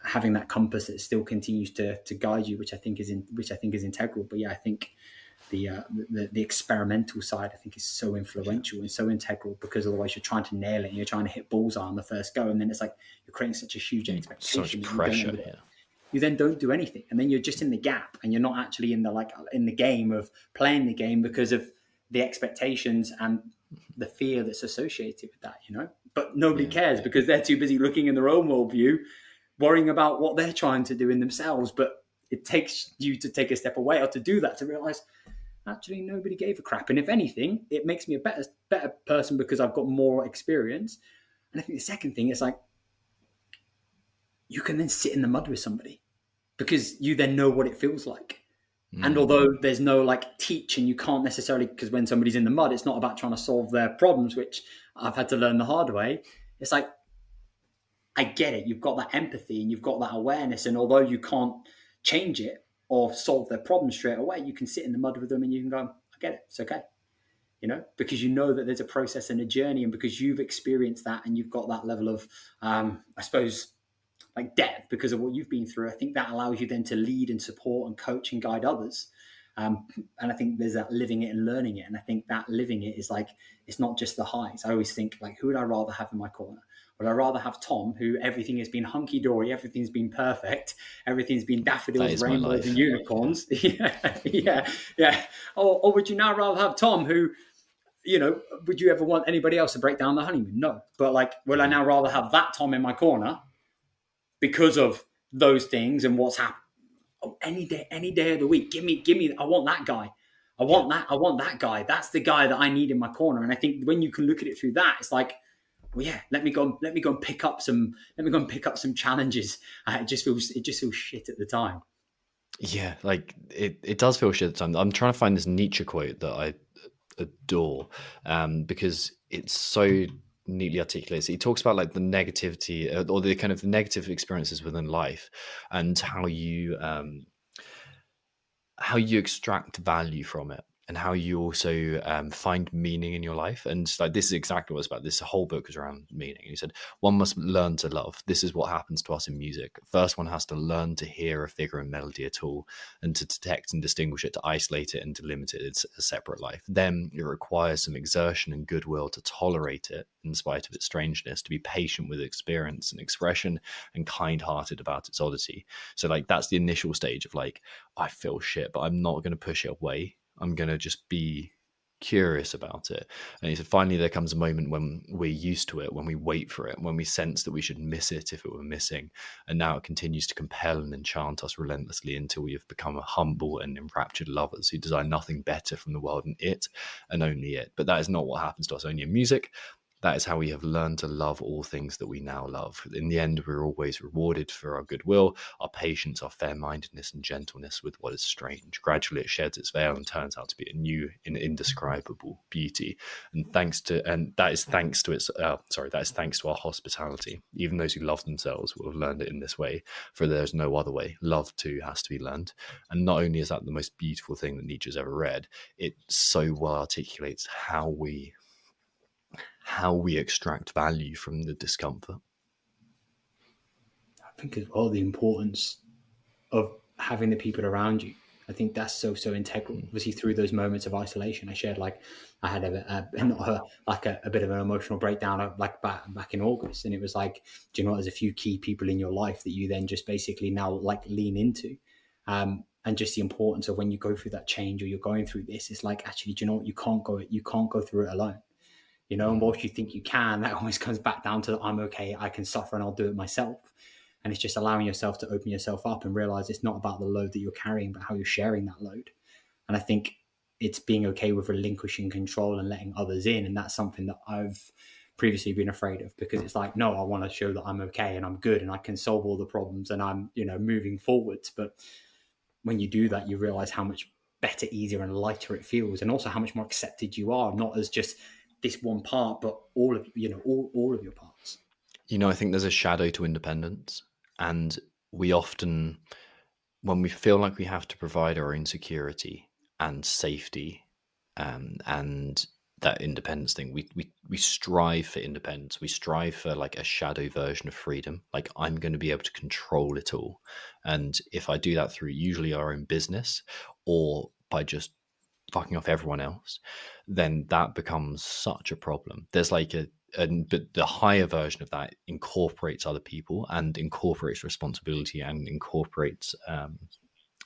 having that compass that still continues to guide you, which I think is integral. But yeah, I think the experimental side, I think, is so influential and so integral, because otherwise you're trying to nail it and you're trying to hit bullseye on the first go, and then it's like you're creating such a huge expectation, so much pressure. You then don't do anything, and then you're just in the gap, and you're not actually in the game of playing the game because of the expectations and the fear that's associated with that, But nobody cares because they're too busy looking in their own worldview, worrying about what they're trying to do in themselves. But it takes you to take a step away or to do that to realize actually nobody gave a crap. And if anything, it makes me a better person because I've got more experience. And I think the second thing is like, you can then sit in the mud with somebody because you then know what it feels like. And although there's no like teach, and you can't necessarily, because when somebody's in the mud, it's not about trying to solve their problems, which I've had to learn the hard way. It's like, I get it. You've got that empathy and you've got that awareness. And although you can't change it or solve their problem straight away, you can sit in the mud with them and you can go, I get it. It's okay. Because you know that there's a process and a journey, and because you've experienced that and you've got that level of, I suppose, like depth because of what you've been through. I think that allows you then to lead and support and coach and guide others. And I think there's that living it and learning it. And I think that living it is like, it's not just the highs. I always think like, who would I rather have in my corner? Would I rather have Tom, who everything has been hunky-dory, everything's been perfect, everything's been daffodils, rainbows, and unicorns? Yeah. Or would you now rather have Tom, who, would you ever want anybody else to break down the honeymoon? No. But like, will I now rather have that Tom in my corner because of those things and what's happened? Oh, any day of the week, give me. I want that guy. I want that guy. That's the guy that I need in my corner. And I think when you can look at it through that, it's like, well, yeah, let me go and pick up some challenges. It just feels shit at the time. Yeah, like it does feel shit at the time. I'm trying to find this Nietzsche quote that I adore, because it's so neatly articulated. So he talks about like the negativity or the kind of negative experiences within life, and how you extract value from it, and how you also find meaning in your life. And like, this is exactly what it's about. This whole book is around meaning. And he said, one must learn to love. This is what happens to us in music. First, one has to learn to hear a figure and melody at all, and to detect and distinguish it, to isolate it and to limit it. It's a separate life. Then it requires some exertion and goodwill to tolerate it in spite of its strangeness, to be patient with experience and expression, and kind-hearted about its oddity. So like, that's the initial stage of like, I feel shit, but I'm not going to push it away. I'm going to just be curious about it. And he said, finally, there comes a moment when we're used to it, when we wait for it, when we sense that we should miss it if it were missing. And now it continues to compel and enchant us relentlessly until we have become a humble and enraptured lovers who desire nothing better from the world than it and only it. But that is not what happens to us only in music. That is how we have learned to love all things that we now love. In the end, we're always rewarded for our goodwill, our patience, our fair-mindedness and gentleness with what is strange. Gradually it sheds its veil and turns out to be a new and indescribable beauty. And that is thanks to our hospitality. Even those who love themselves will have learned it in this way, for there's no other way. Love too has to be learned. And not only is that the most beautiful thing that Nietzsche's ever read, it so well articulates how we extract value from the discomfort. I think as well the importance of having the people around you. I think that's so integral. Obviously, through those moments of isolation, I shared like I had a bit of an emotional breakdown like back in August, and it was like, do you know what? There's a few key people in your life that you then just basically now like lean into, and just the importance of when you go through that change or you're going through this. It's like, actually, do you know what? You can't go through it alone. You know, and Mm. whilst you think you can, that always comes back down to I'm okay, I can suffer and I'll do it myself. And it's just allowing yourself to open yourself up and realize it's not about the load that you're carrying, but how you're sharing that load. And I think it's being okay with relinquishing control and letting others in. And that's something that I've previously been afraid of, because it's like, no, I want to show that I'm okay and I'm good and I can solve all the problems and I'm, moving forwards. But when you do that, you realize how much better, easier, and lighter it feels, and also how much more accepted you are, not as just this one part, but all of all of your parts. I think there's a shadow to independence, and we often, when we feel like we have to provide our own security and safety, and that independence thing, we strive for independence. We strive for like a shadow version of freedom. Like, I'm going to be able to control it all, and if I do that through usually our own business or by just fucking off everyone else, then that becomes such a problem. There's like but the higher version of that incorporates other people and incorporates responsibility and incorporates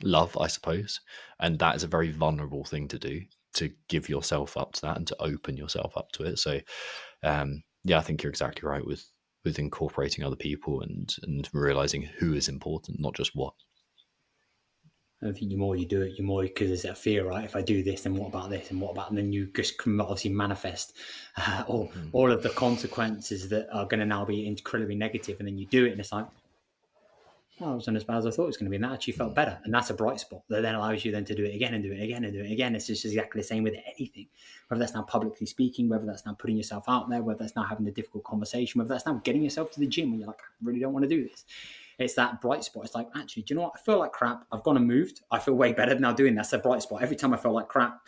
love, I suppose. And that is a very vulnerable thing to do, to give yourself up to that and to open yourself up to it. So, yeah, I think you're exactly right with incorporating other people and realizing who is important, not just what. I think the more you do it, you more, because there's that fear, right? If I do this, then what about this, and what about, and then you just can obviously manifest Mhm. all of the consequences that are going to now be incredibly negative, and then you do it, and it's like, oh, it wasn't as bad as I thought it was going to be, and that actually felt Mm. better. And that's a bright spot that then allows you then to do it again and do it again and do it again. It's just exactly the same with anything, whether that's now publicly speaking, whether that's now putting yourself out there, whether that's now having a difficult conversation, whether that's now getting yourself to the gym when you're like, I really don't want to do this. It's that bright spot. It's like, actually, do you know what? I feel like crap. I've gone and moved. I feel way better now doing that. That's a bright spot. Every time I feel like crap,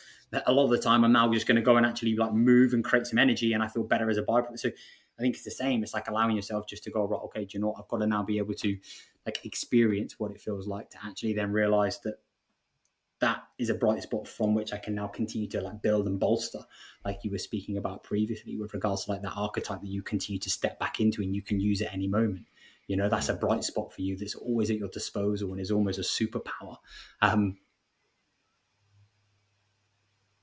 a lot of the time I'm now just going to go and actually like move and create some energy, and I feel better as a byproduct. So I think it's the same. It's like allowing yourself just to go, right, okay, do you know what? I've got to now be able to like experience what it feels like to actually then realize that that is a bright spot from which I can now continue to like build and bolster, like you were speaking about previously, with regards to like that archetype that you continue to step back into and you can use at any moment. You know, that's a Mm. bright spot for you that's always at your disposal and is almost a superpower. Um,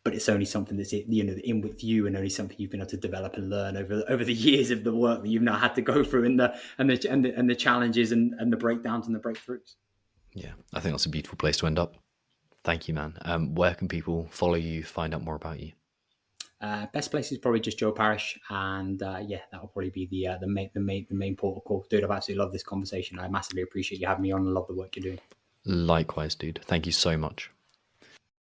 but it's only something that's in with you, and only something you've been able to develop and learn over the years of the work that you've now had to go through, and the challenges and the breakdowns and the breakthroughs. Yeah, I think that's a beautiful place to end up. Thank you, man. Where can people follow you, find out more about you? Best place is probably just Joe Parish, and yeah, that will probably be the main port of call. Dude, I've absolutely loved this conversation. I massively appreciate you having me on and love the work you're doing. Likewise, dude. Thank you so much.